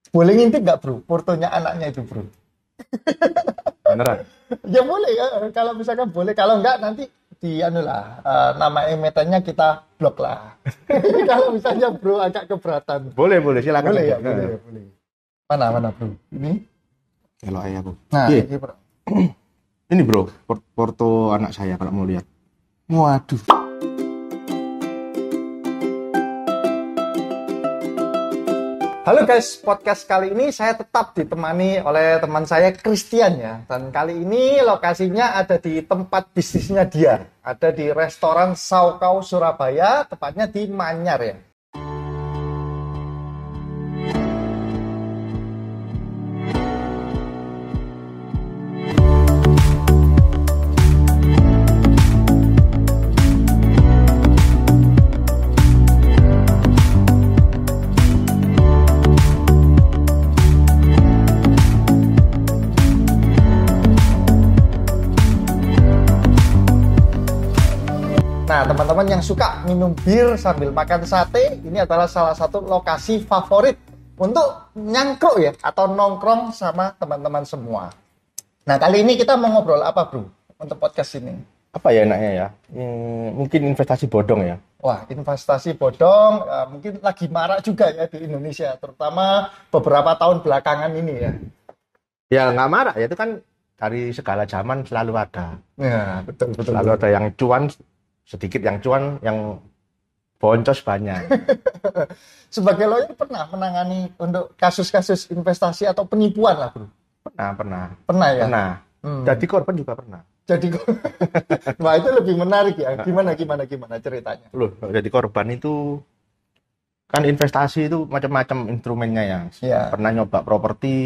Boleh ngintip nggak bro? Fotonya anaknya itu bro. Beneran? Ya boleh ya, kalau misalkan boleh. Kalau enggak nanti di anu lah, nama emetannya kita blok lah. Kalau misalnya bro agak keberatan. Boleh, silakan Boleh aja. ya, boleh ya, boleh. Mana bro? Ini? Kalau ayah aku. Nah, Iya, ini bro. ini bro, foto anak saya kalau mau lihat. Waduh. Halo guys, podcast kali ini saya tetap ditemani oleh teman saya Christian ya. Dan kali ini lokasinya ada di tempat bisnisnya dia. Ada di restoran Saukau Surabaya, tepatnya di Manyar ya. Nah, teman-teman yang suka minum bir sambil makan sate, ini adalah salah satu lokasi favorit untuk nyangkruk ya, atau nongkrong sama teman-teman semua. Nah, kali ini kita mau ngobrol apa, bro, untuk podcast ini? Apa ya enaknya ya? Mungkin investasi bodong ya. Wah, investasi bodong mungkin lagi marak juga ya di Indonesia, terutama beberapa tahun belakangan ini ya. Ya nggak marah ya, itu kan dari segala zaman selalu ada. Ya, betul. Selalu ada yang cuan sedikit, yang cuan, yang boncos banyak. Sebagai lawyer pernah menangani untuk kasus-kasus investasi atau penipuan lah, bro? Pernah. Pernah ya? Pernah. Jadi korban juga pernah. Jadi, wah itu lebih menarik ya. Gimana ceritanya? Loh, jadi korban itu kan investasi itu macam-macam instrumennya ya. Ya. Pernah nyoba properti.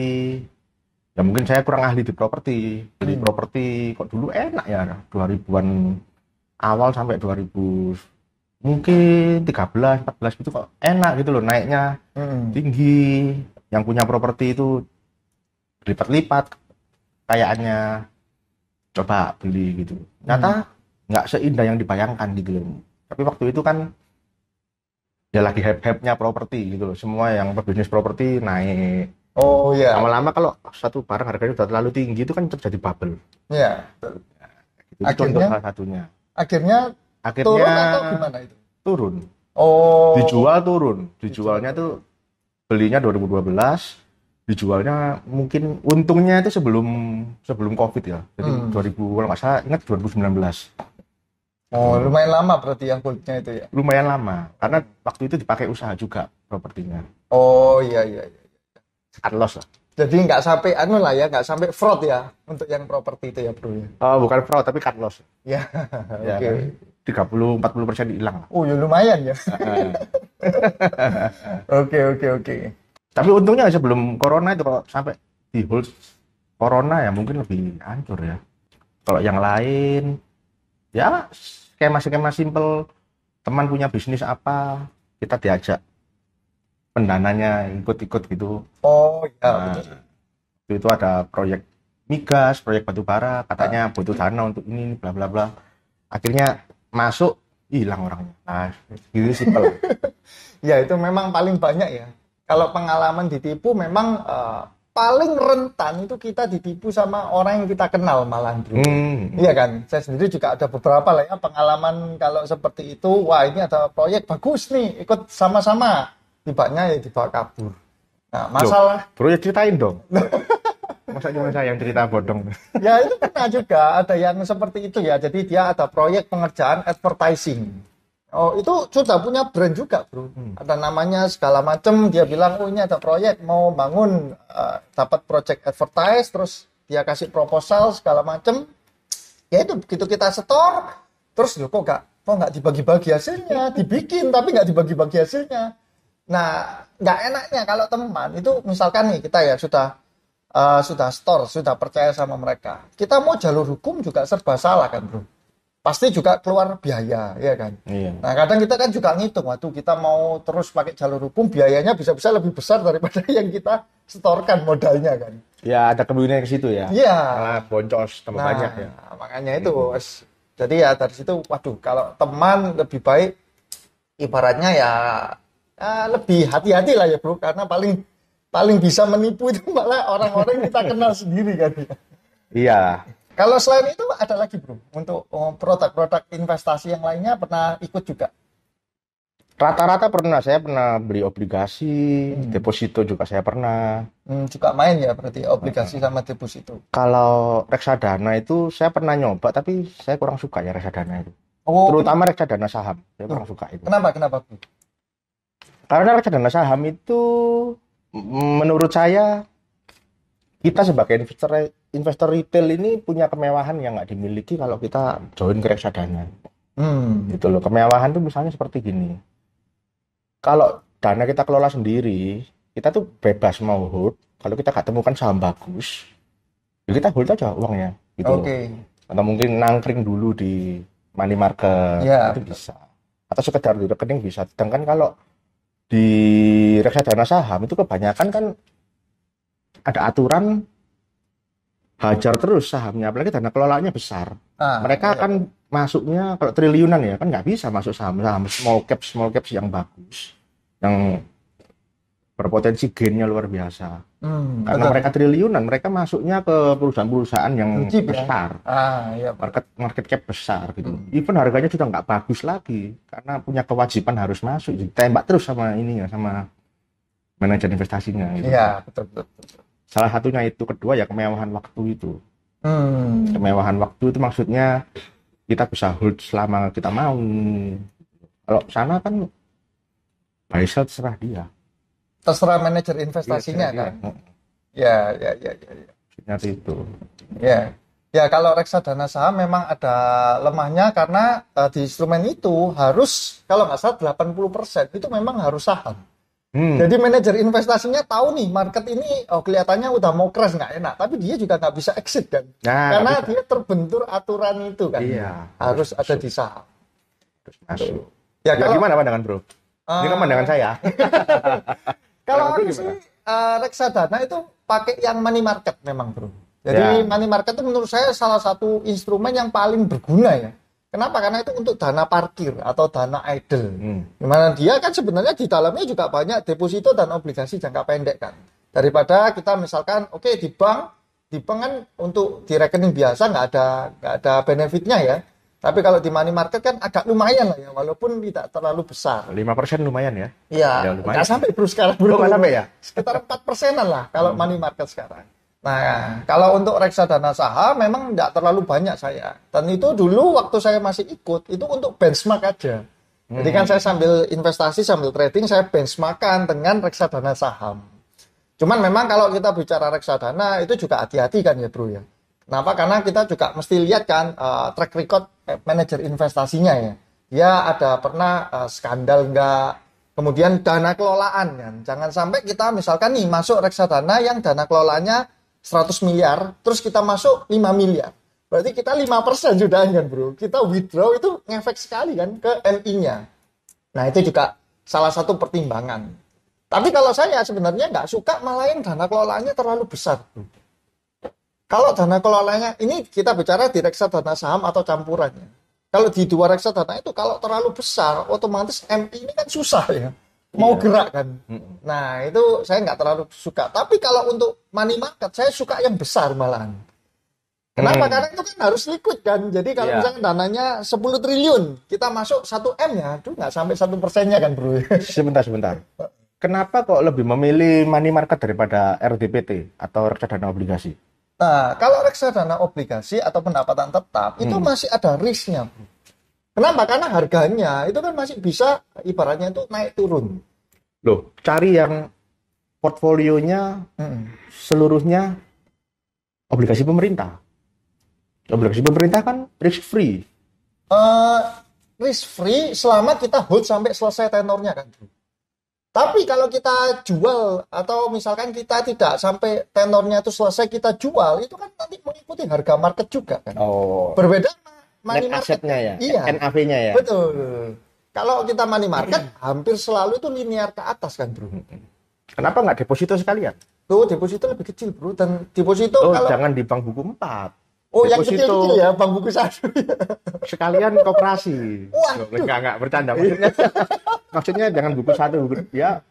Ya mungkin saya kurang ahli di properti. Beli properti kok dulu enak ya, 2000-an awal sampai 2000 mungkin 13, 14 gitu kok enak gitu loh, naiknya tinggi. Yang punya properti itu lipat-lipat kayaannya. Coba beli gitu. Nyata nggak seindah yang dibayangkan gitu loh. Tapi waktu itu kan ya lagi hype-hype-nya properti gitu loh. Semua yang berbisnis properti naik. Oh iya. Lama-lama kalau satu barang harganya udah terlalu tinggi itu kan terjadi bubble. Iya. Itu contoh salah satunya. Akhirnya turun atau gimana itu? Turun. Oh. Dijual turun. Dijualnya tuh belinya 2012, dijualnya mungkin untungnya itu sebelum Covid ya. Jadi 2000 kalau nggak salah ingat 2019. Oh, lumayan lama berarti yang holdnya itu ya. Lumayan lama karena waktu itu dipakai usaha juga propertinya. Oh iya. Cut loss lah. Jadi nggak sampai nggak sampai fraud ya untuk yang properti itu ya, bro ya. Oh, bukan fraud tapi cut loss. Ya. Ya, Oke. 30-40% hilang. Oh, ya lumayan ya. Oke. Tapi untungnya sebelum corona itu kalau sampai di hold corona ya mungkin lebih hancur ya. Kalau yang lain ya skema simple, teman punya bisnis apa, kita diajak pendananya ikut-ikut gitu. Oh iya. Itu ada proyek migas, proyek batubara, katanya butuh dana untuk ini bla bla bla. Akhirnya masuk, hilang orangnya. Nah, gitu simple. Ya itu memang paling banyak ya. Kalau pengalaman ditipu memang paling rentan itu kita ditipu sama orang yang kita kenal malah, bro. Iya kan? Saya sendiri juga ada beberapa lah ya pengalaman kalau seperti itu. Wah, ini ada proyek bagus nih, ikut sama-sama. Tibanya ya dibawa kabur. Nah, masalah. Bro, ya ceritain dong. Masa cuma saya yang cerita bodong? Ya itu pernah juga ada yang seperti itu ya. Jadi dia ada proyek pengerjaan advertising. Oh, itu sudah punya brand juga, bro. Ada namanya segala macam. Dia bilang, oh ini ada proyek mau bangun, dapat project advertise, terus dia kasih proposal segala macam. Ya itu begitu kita setor, terus loh kok nggak dibagi-bagi hasilnya, dibikin tapi nggak dibagi-bagi hasilnya. Nah, nggak enaknya kalau teman itu misalkan nih kita ya sudah store, sudah percaya sama mereka. Kita mau jalur hukum juga serba salah kan, bro. Pasti juga keluar biaya, ya kan? Iya. Nah, kadang kita kan juga ngitung, waduh kita mau terus pakai jalur hukum, biayanya bisa-bisa lebih besar daripada yang kita setorkan modalnya kan. Ya, ada kemungkinan ke situ ya. Iya. Malah boncos tambah banyak ya. Makanya itu, jadi ya dari situ, waduh kalau teman lebih baik, ibaratnya ya lebih hati-hati lah ya, bro, karena paling paling bisa menipu itu malah orang-orang yang kita kenal sendiri kan. Iya. Kalau selain itu ada lagi bro, untuk produk-produk investasi yang lainnya pernah ikut juga? Rata-rata saya pernah beli obligasi, deposito juga saya pernah. Juga main ya berarti obligasi sama deposito. Kalau reksadana itu saya pernah nyoba, tapi saya kurang suka ya reksadana itu. Oh, Terutama reksadana saham, saya kurang suka itu. kenapa bro? Karena reksadana saham itu menurut saya kita sebagai investor retail ini punya kemewahan yang nggak dimiliki kalau kita join ke reksadana. Gitu loh. Kemewahan tuh misalnya seperti gini. Kalau dana kita kelola sendiri, kita tuh bebas mau hold. Kalau kita nggak temukan saham bagus, ya kita hold aja uangnya. Gitu loh. Atau mungkin nangkring dulu di money market, ya, itu bisa. Atau sekedar di rekening bisa. Sedangkan kalau di reksadana saham itu kebanyakan kan ada aturan hajar terus sahamnya, apalagi dana kelolaannya besar. Mereka akan masuknya kalau triliunan ya, kan nggak bisa masuk saham small caps yang bagus, yang berpotensi gainnya luar biasa. Karena mereka triliunan, mereka masuknya ke perusahaan-perusahaan yang besar, market cap besar gitu. Even harganya sudah nggak bagus lagi, karena punya kewajiban harus masuk, ditembak terus sama ininya, sama manajer investasinya. Gitu. Iya, betul. Salah satunya itu, kedua ya kemewahan waktu itu. Kemewahan waktu itu maksudnya kita bisa hold selama kita mau. Kalau sana kan buy sell terserah dia. Terserah manajer investasinya kan. Ya. Seperti itu. Ya. Ya, kalau reksadana saham memang ada lemahnya karena di instrumen itu harus kalau nggak salah 80% itu memang harus saham. Jadi manajer investasinya tahu nih market ini kelihatannya udah mau crash nggak enak, tapi dia juga nggak bisa exit kan, karena dia terbentur aturan itu kan. Iya, harus ada di saham. Masuk. Ya, kalau gimana pandangan bro? Ini kan pandangan saya. Kalau aku sih reksadana itu pakai yang money market memang bro. Jadi money market itu menurut saya salah satu instrumen yang paling berguna ya. Kenapa? Karena itu untuk dana parkir atau dana idle. Dimana dia kan sebenarnya di dalamnya juga banyak deposito dan obligasi jangka pendek kan. Daripada kita misalkan di bank kan untuk di rekening biasa nggak ada benefitnya ya. Tapi kalau di money market kan agak lumayan lah ya, walaupun tidak terlalu besar. 5% lumayan ya? Iya, nggak sampai bro sekarang. Nggak sampai ya? Sekitar 4%-an lah kalau money market sekarang. Nah, kalau untuk reksadana saham memang tidak terlalu banyak saya. Dan itu dulu waktu saya masih ikut, itu untuk benchmark aja. Jadi kan saya sambil investasi, sambil trading, saya benchmarkan dengan reksadana saham. Cuman memang kalau kita bicara reksadana, itu juga hati-hati kan ya bro ya. Kenapa? Karena kita juga mesti lihat kan track record manajer investasinya ya. Dia ada pernah skandal enggak, kemudian dana kelolaan kan. Jangan sampai kita misalkan nih masuk reksadana yang dana kelolaannya 100 miliar, terus kita masuk 5 miliar. Berarti kita 5% sudah kan bro. Kita withdraw itu ngefek sekali kan ke MI-nya. Nah itu juga salah satu pertimbangan. Tapi kalau saya sebenarnya nggak suka malah yang dana kelolaannya terlalu besar. Kalau dana kelolaannya, ini kita bicara di reksadana saham atau campurannya. Kalau di dua reksadana itu kalau terlalu besar, otomatis MI ini kan susah ya. Mau gerak kan. Nah itu saya nggak terlalu suka. Tapi kalau untuk money market saya suka yang besar malahan. Kenapa? Karena itu kan harus liquid kan. Jadi kalau misalnya dananya 10 triliun, kita masuk 1 M ya, itu nggak sampai 1%-nya kan bro. Sebentar. Kenapa kok lebih memilih money market daripada RDPT atau reksadana obligasi? Nah kalau reksadana obligasi atau pendapatan tetap itu masih ada risknya. Kenapa? Karena harganya itu kan masih bisa ibaratnya itu naik turun. Loh, cari yang portfolionya seluruhnya obligasi pemerintah. Obligasi pemerintah kan risk free. Risk free selama kita hold sampai selesai tenornya kan. Tapi kalau kita jual atau misalkan kita tidak sampai tenornya itu selesai kita jual, itu kan nanti mengikuti harga market juga kan. Berbeda money market ya, iya. NAV-nya ya. Betul. Kalau kita money market hampir selalu itu linear ke atas kan bro. Kenapa nggak deposito sekalian? Tuh deposito lebih kecil bro, dan deposito kalau jangan di bank buku 4. Deposito, yang kecil-kecil ya, bank buku 1. Sekalian koperasi. Enggak bercanda maksudnya. Maksudnya jangan buku 1 ya.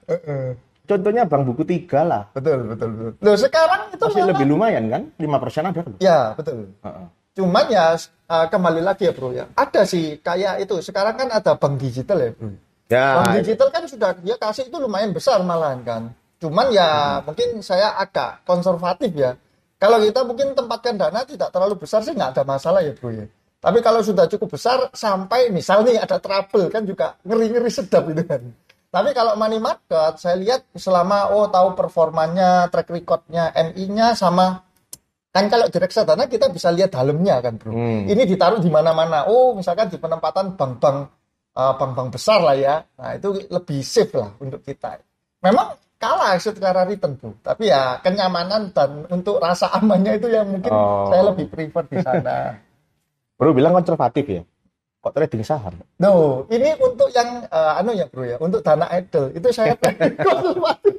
contohnya bank buku 3 lah. Betul. Loh, sekarang itu Masih malah, lebih lumayan kan? 5% ada kan? ya betul. Heeh. Cuman ya kembali lagi ya bro ya. Ada sih kayak itu. Sekarang kan ada bank digital ya bro. Ya. Bank digital kan sudah dia kasih itu lumayan besar malahan kan. Cuman ya mungkin saya agak konservatif ya. Kalau kita mungkin tempatkan dana tidak terlalu besar sih nggak ada masalah ya bro ya. Tapi kalau sudah cukup besar sampai misal nih ada trouble kan juga ngeri-ngeri sedap itu kan. Tapi kalau money market saya lihat selama tahu performanya, track recordnya, MI-nya sama kan kalau di reksadana kita bisa lihat dalamnya kan bro. Ini ditaruh di mana-mana. Misalkan di penempatan bank-bank besar lah ya. Nah itu lebih safe lah untuk kita. Memang kalah secara return bro. Tapi ya kenyamanan dan untuk rasa amannya itu yang mungkin saya lebih prefer di sana. Bro bilang konservatif ya? Kok trading saham? No, ini untuk yang ya bro ya, untuk dana idle itu saya konservatif.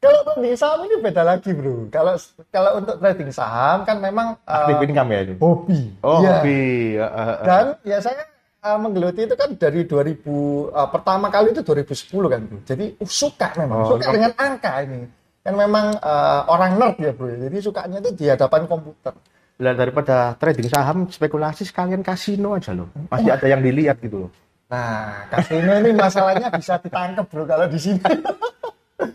Kalau trading saham ini beda lagi bro. Kalau untuk trading saham kan memang Aktif income ya itu? hobi. Oh Ya. hobi. Dan ya saya menggeluti itu kan dari 2000 pertama kali itu 2010 kan bro. Jadi suka memang, suka dengan angka ini. Kan memang orang nerd ya bro. Jadi sukanya itu di hadapan komputer. Lah daripada trading saham, spekulasi sekalian kasino aja loh. Masih ada yang dilihat gitu loh. Nah, kasino ini masalahnya bisa ditangkap bro kalau di sini.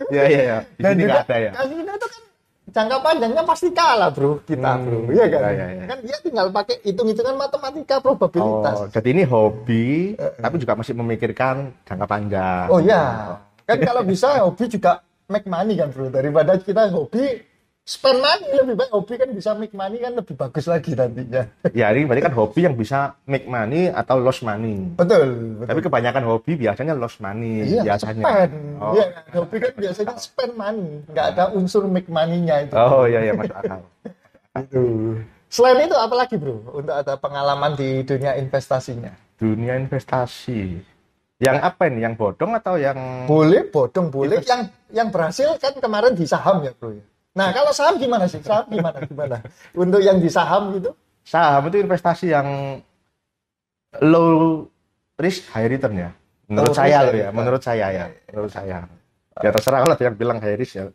Iya. Di Dan sini juga nggak ada ya. kasino itu kan jangka panjangnya pasti kalah bro kita bro. Iya kan? Iya. Kan dia tinggal pakai hitung-hitungan matematika probabilitas. Oh, jadi ini hobi, tapi juga masih memikirkan jangka panjang. Oh ya, kan kalau bisa hobi juga make money kan bro. Daripada kita hobi spend money, lebih baik hobi kan bisa make money kan lebih bagus lagi nantinya. Ya, ini berarti kan hobi yang bisa make money atau lost money. Betul. Tapi kebanyakan hobi biasanya lost money. Iya, biasanya. spend. Oh. Iya, hobi kan biasanya spend money, nggak ada unsur make money-nya itu. Oh iya masuk akal. Itu. Selain itu apalagi bro untuk ada pengalaman di dunia investasinya? Dunia investasi. Yang apa ini? Yang bodong atau yang Boleh bodong, boleh. Yang berhasil kan kemarin di saham ya bro ya. Nah kalau saham gimana sih? Saham gimana? Untuk yang di saham gitu? saham itu investasi yang low risk high return ya. Menurut Low saya risk, loh high ya, return. menurut saya ya. Menurut saya. Ya terserah kalau ada yang bilang high risk ya.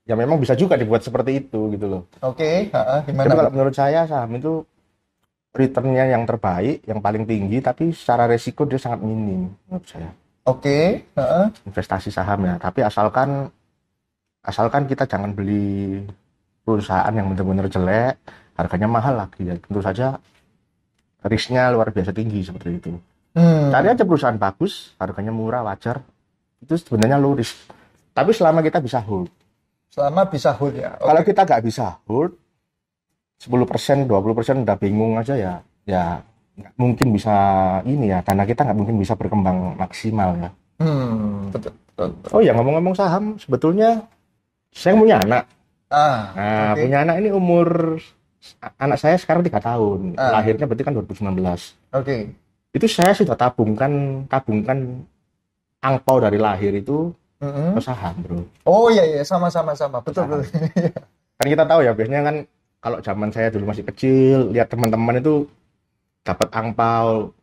Ya memang bisa juga dibuat seperti itu gitu loh. Oke, gimana? Tapi kalau menurut saya saham itu returnnya yang terbaik, yang paling tinggi, tapi secara resiko dia sangat minim menurut saya. Oke, Investasi saham ya. Tapi asalkan kita jangan beli perusahaan yang benar-benar jelek, harganya mahal lagi ya. Tentu saja risknya luar biasa tinggi seperti itu. Cari aja perusahaan bagus, harganya murah, wajar. Itu sebenarnya low risk. Tapi selama kita bisa hold. Selama bisa hold ya. Kalau kita nggak bisa hold, 10%, 20% udah bingung aja ya nggak mungkin bisa ini ya, dana kita nggak mungkin bisa berkembang maksimal ya. Betul. Oh ya ngomong-ngomong saham, sebetulnya saya punya anak. Okay. Punya anak ini anak saya sekarang 3 tahun. Lahirnya berarti kan 2019. Oke. Itu saya sudah tabungkan angpau dari lahir itu ke saham, bro. Oh iya, sama. Betul. Kan kita tahu ya, biasanya kan kalau zaman saya dulu masih kecil, lihat teman-teman itu dapat angpau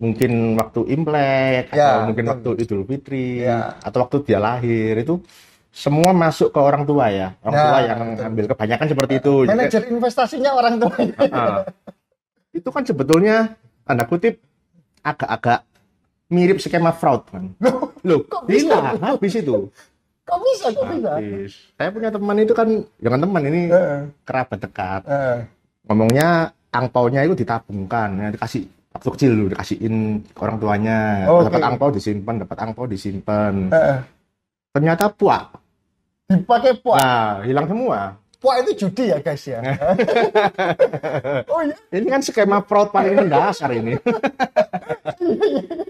mungkin waktu Imlek atau mungkin waktu Idul Fitri atau waktu dia lahir, itu semua masuk ke orang tua ya. Orang tua yang ambil, kebanyakan seperti itu. Manajer investasinya orang tua. Itu kan sebetulnya tanda kutip agak-agak mirip skema fraud kan. Loh, hilang habis itu. Kok bisa? Habis. Saya punya teman itu kan, jangan teman ini kerabat dekat. Ngomongnya angpaunya itu ditabungkan, ya, dikasih waktu kecil dulu, dikasihin ke orang tuanya. Dapat angpau disimpan. Ternyata puak. Dipakai puak. Nah, hilang semua. Puak itu judi ya guys ya. Oh iya. Ini kan skema fraud paling mendasar ini.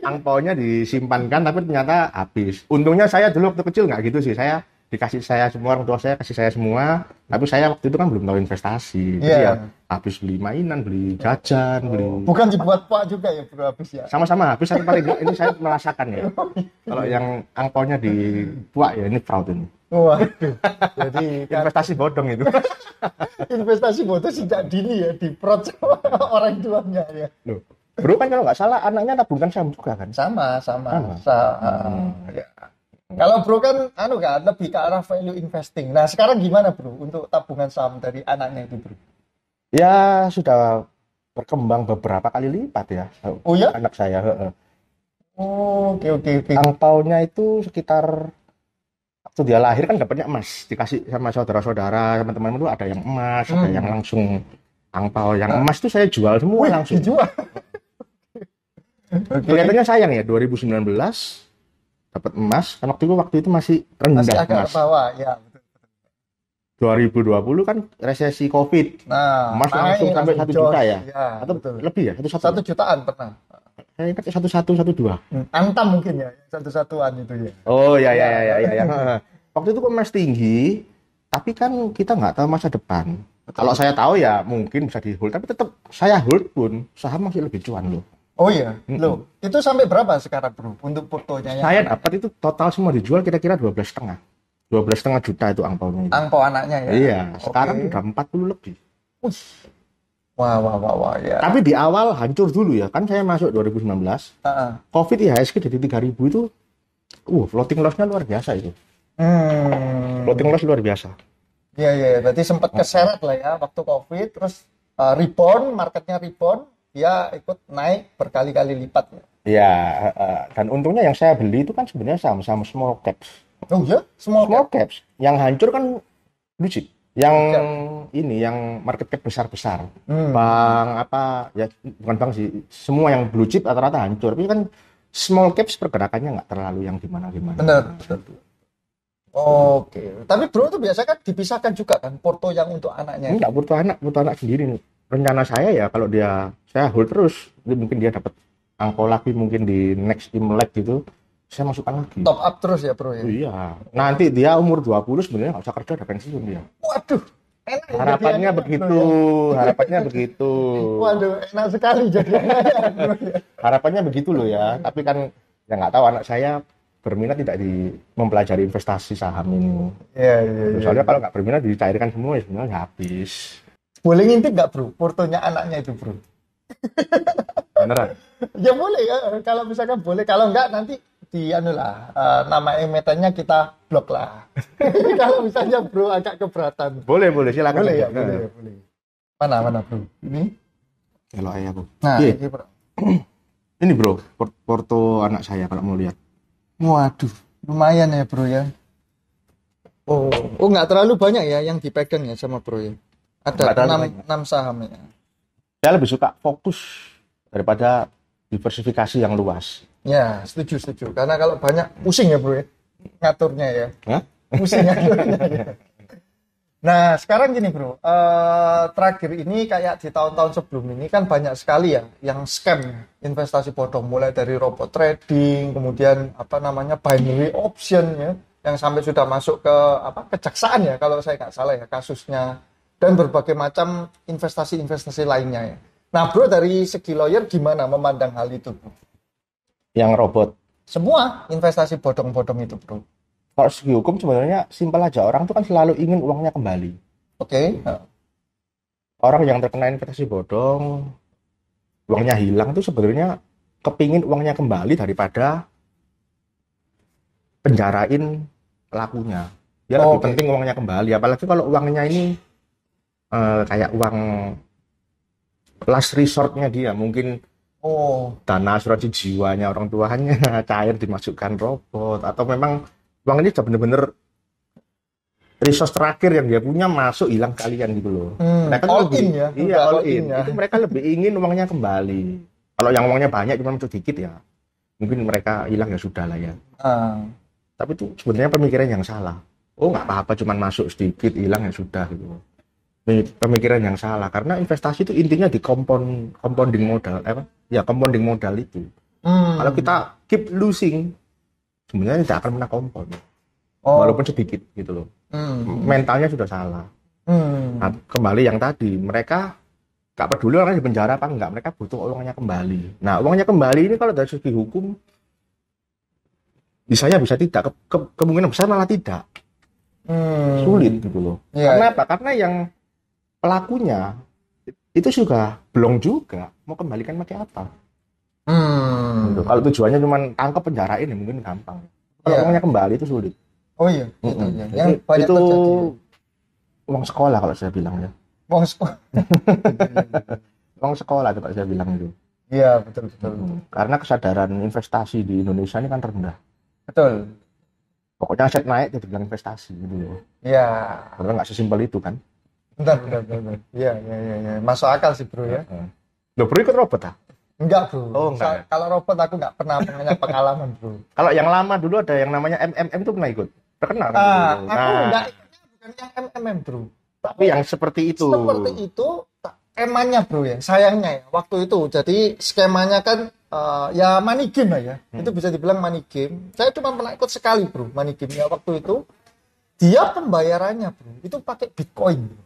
Angpaunya disimpankan tapi ternyata habis. Untungnya saya dulu waktu kecil nggak gitu sih. Orang tua saya kasih saya semua. Tapi saya waktu itu kan belum tahu investasi. Jadi ya habis beli mainan, beli jajan, beli. Bukan dibuat puak juga ya bro, habis ya. Sama-sama habis, tapi paling nggak ini saya merasakan ya. Kalau yang angpaunya di puak ya ini fraud ini. Waduh. Jadi investasi bodong itu. Investasi bodong sejak dini ya, diprot sama orang tuanya ya. Loh, bro kan kalau nggak salah anaknya tabungkan saham juga kan? Sama. Ya. Kalau bro kan, lebih ke arah value investing. Nah, sekarang gimana bro untuk tabungan saham dari anaknya itu bro? Ya sudah berkembang beberapa kali lipat ya Oh ya? anak saya. Heeh. Oh, oke oke oke. Angpaunya itu sekitar waktu dia lahir kan dapatnya emas, dikasih sama saudara-saudara, teman-teman itu ada yang emas, ada yang langsung angpau. Yang emas itu saya jual semua Wih, langsung. dijual. Kelihatannya sayang ya 2019 dapat emas, kan waktu itu masih rendah Masih agak emas. ke bawah, ya. 2020 kan resesi COVID, Nah, emas langsung sampai 1 jos. juta ya, Ya, atau betul. lebih ya, 1 jutaan pernah. Saya ingat 11, 12. Antam mungkin ya, satu-satuan itu ya. Oh ya. Waktu itu emas tinggi, tapi kan kita nggak tahu masa depan. Kalau saya tahu ya mungkin bisa di hold, tapi tetap saya hold pun saham masih lebih cuan loh. Oh iya, loh. Itu sampai berapa sekarang bro untuk portonya? Saya dapat itu total semua dijual kira-kira 12,5 juta itu angpaunya itu. Angpau anaknya ya? Iya, sekarang udah 40 lebih. Wih. Wah ya. Tapi di awal hancur dulu ya, kan saya masuk 2019. Covid IHSG jadi 3.000 itu, floating loss-nya luar biasa itu. Floating loss luar biasa. Iya, berarti sempat keseret lah ya waktu Covid, terus marketnya rebound, dia ikut naik berkali-kali lipat. Iya, dan untungnya yang saya beli itu kan sebenarnya saham-saham small caps. Oh ya, small caps. Yang hancur kan blue chip. Yang market cap besar-besar. Bank apa ya, bukan bank sih. Semua yang blue chip rata-rata hancur. Tapi kan small caps pergerakannya nggak terlalu yang gimana-gimana. Benar. Oke. Tapi bro itu biasa kan dipisahkan juga kan porto yang untuk anaknya. Enggak, butuh anak sendiri. Rencana saya ya kalau saya hold terus, mungkin dia dapat angpau lagi mungkin di next Imlek gitu. Saya masukkan lagi. Top up terus ya bro ya? Iya. Nanti dia umur 20 sebenarnya nggak usah kerja, udah pensiun dia. Waduh, enak. Harapannya begitu. Harapannya begitu. Waduh, enak sekali jadinya. Harapannya begitu loh ya. Tapi kan ya nggak tahu anak saya berminat tidak di mempelajari investasi saham ini. Iya. Soalnya kalau nggak berminat dicairkan semua ya sebenarnya habis. Boleh ngintip nggak bro portonya anaknya itu bro? Beneran? Ya boleh ya, kalau misalkan boleh. Kalau enggak nanti nama emetannya kita blok lah. Kalau misalnya bro agak keberatan. Boleh silakan. Boleh ya, boleh. Mana bro? Ini? Kalau ayah aku. Nah, ini bro. Ini bro, porto anak saya kalau mau lihat. Waduh, lumayan ya bro ya. Oh nggak terlalu banyak ya yang dipegang ya sama bro ya. Ada 6 saham ya. Saya lebih suka fokus daripada diversifikasi yang luas. Ya, setuju. Karena kalau banyak pusing ya bro ya, ngaturnya ya. Hah? Pusing ngaturnya ya. Nah, sekarang gini bro, terakhir ini kayak di tahun-tahun sebelum ini kan banyak sekali ya yang scam investasi bodong, mulai dari robot trading, kemudian binary option ya, yang sampai sudah masuk ke kejaksaan ya kalau saya nggak salah ya kasusnya, dan berbagai macam investasi lainnya ya. Nah bro, dari segi lawyer gimana memandang hal itu bro? Yang robot? Semua investasi bodong-bodong itu bro. Kalau segi hukum sebenarnya simpel aja, orang itu kan selalu ingin uangnya kembali. Oke. Orang yang terkena investasi bodong, uangnya hilang itu sebenarnya kepingin uangnya kembali daripada penjarain pelakunya. Dia lebih penting uangnya kembali, apalagi kalau uangnya ini kayak uang last resortnya dia, mungkin dana asuransi jiwanya orang tuanya cair dimasukkan robot, atau memang uang ini sudah benar-benar resource terakhir yang dia punya masuk hilang kalian gitu loh. Mereka all in ya. Iya, all in. Itu mereka lebih ingin uangnya kembali. Kalau yang uangnya banyak cuma sedikit ya, mungkin mereka hilang ya sudah lah ya. Tapi itu sebenarnya pemikiran yang salah. Nggak apa-apa cuma masuk sedikit hilang ya sudah gitu. Pemikiran yang salah, karena investasi itu intinya di compounding modal, compounding modal itu. Kalau kita keep losing, sebenarnya tidak akan pernah compound, walaupun sedikit gitu loh. Mentalnya sudah salah. Nah, kembali yang tadi, mereka nggak peduli orangnya di penjara apa enggak, mereka butuh uangnya kembali. Nah, uangnya kembali ini kalau dari segi hukum, bisa tidak, kemungkinan besar malah tidak. Sulit gitu loh. Karena apa? Karena yang pelakunya itu juga belum juga mau kembalikan pakai apa. Gitu. Kalau tujuannya cuma tangkap penjarain ya mungkin gampang. Kalau Iya. uangnya kembali itu sulit. Oh iya, gitu Mm-mm. ya. Yang banyak Itu terjadi. Ya. uang sekolah kalau saya bilang ya. Uang sekolah. Uang sekolah itu kalau saya bilang itu. Iya, betul betul. Karena kesadaran investasi di Indonesia ini kan rendah. Betul. Pokoknya aset naik jadi bilang investasi gitu loh. Iya. Padahal nggak sesimpel itu kan. Bentar. Iya, iya, iya, iya. Masuk akal sih, Bro ya. Loh, bro ikut robot ah? Enggak, Bro. Oh, enggak ya? Kalau robot aku enggak pernah punya pengalaman, Bro. Kalau yang lama dulu ada yang namanya MMM itu pernah ikut. Terkenal kan Ah, dulu. aku enggak ikutnya bukan yang MMM, Bro. Tapi yang seperti itu. Seperti itu skemanya, Bro ya. Sayangnya ya waktu itu. Jadi skemanya kan ya money game lah ya. Itu bisa dibilang money game. Saya cuma pernah ikut sekali, Bro, money game ya waktu itu. Dia pembayarannya, Bro, itu pakai Bitcoin, Bro.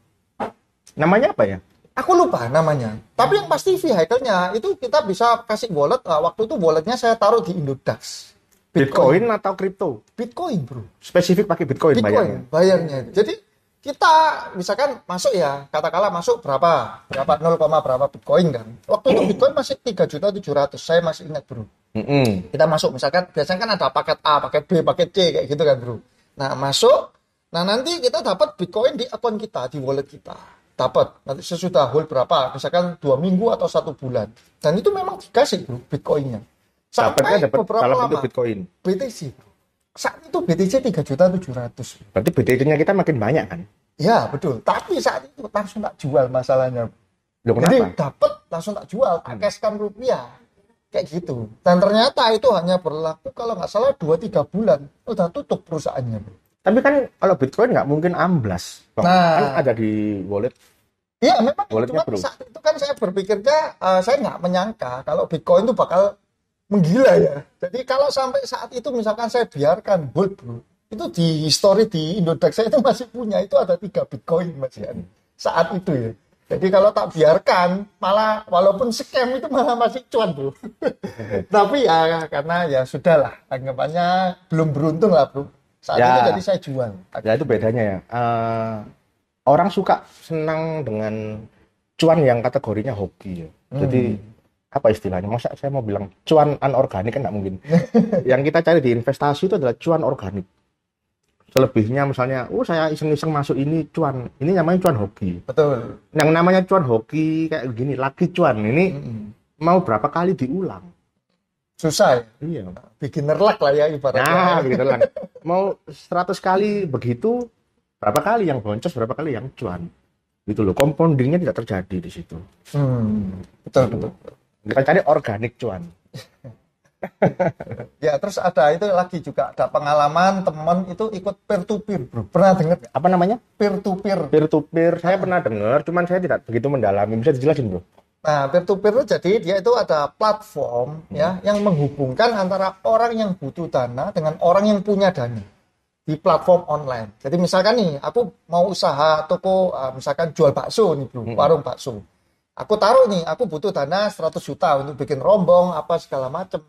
Namanya apa ya? Aku lupa namanya. Tapi yang pasti vehicle-nya itu kita bisa kasih wallet. Waktu itu walletnya saya taruh di Indodax. Bitcoin atau kripto? Bitcoin, Bro. Spesifik pakai Bitcoin, bayarnya. Bayarnya. Jadi kita misalkan masuk ya, katakanlah masuk berapa 0, berapa Bitcoin kan. Waktu itu Bitcoin masih 3.700.000. Saya masih ingat, Bro. Kita masuk misalkan biasanya kan ada paket A, paket B, paket C kayak gitu kan, Bro. Nah, masuk. Nah, nanti kita dapat Bitcoin di akun kita, di wallet kita. Dapat nanti sesudah hold berapa, misalkan 2 minggu atau 1 bulan. Dan itu memang dikasih, Bro, Bitcoinnya. Dapatnya dapat beberapa dalam lama bentuk Bitcoin. BTC, Bro. Saat itu BTC 3.700.000. Berarti BTC-nya kita makin banyak kan? Ya, betul. Tapi saat itu langsung tak jual masalahnya. Loh, Jadi kenapa? dapat langsung tak jual, akeskan rupiah. Kayak gitu. Dan ternyata itu hanya berlaku kalau nggak salah 2-3 bulan. Udah tutup perusahaannya, Bro. Tapi kan kalau Bitcoin nggak mungkin amblas. Bang. Nah. Kan ada di wallet. Iya, memang. Walletnya, Cuma Bro. saat itu kan saya berpikirnya, saya nggak menyangka kalau Bitcoin itu bakal menggila ya. Jadi kalau sampai saat itu misalkan saya biarkan hold, Bro, itu di history di Indodax saya itu masih punya, itu ada 3 Bitcoin masih ada saat itu ya. Jadi kalau tak biarkan, malah walaupun scam itu malah masih cuan, Bro. Tapi ya karena ya sudahlah, anggapannya belum beruntung lah, Bro. Saat Ya. itu jadi saya jual. Ya itu bedanya ya. Orang suka senang dengan cuan yang kategorinya hoki ya. Jadi apa istilahnya? Masa saya mau bilang cuan anorganik kan nggak mungkin. Yang kita cari di investasi itu adalah cuan organik. Selebihnya misalnya, saya iseng-iseng masuk ini cuan. Ini namanya cuan hoki. Betul. Yang namanya cuan hoki kayak begini, lagi cuan ini mau berapa kali diulang? Susah ya. Iya. Beginner luck lah ya ibaratnya. Nah, begitu lah. Mau 100 kali begitu, berapa kali yang boncos, berapa kali yang cuan. Gitu loh, compoundingnya tidak terjadi di situ. Betul. Kita cari organik cuan. Ya, terus ada itu lagi juga ada pengalaman teman itu ikut peer to peer, Bro. Pernah dengar nggak? Apa namanya? Peer to peer. Peer to peer. Saya pernah dengar, cuman saya tidak begitu mendalami. Bisa dijelasin, Bro? Nah, peer to peer itu jadi dia itu ada platform ya yang menghubungkan antara orang yang butuh dana dengan orang yang punya dana di platform online. Jadi misalkan nih, aku mau usaha toko, misalkan jual bakso nih, Bro, warung bakso. Aku taruh nih, aku butuh dana 100 juta untuk bikin rombong apa segala macam.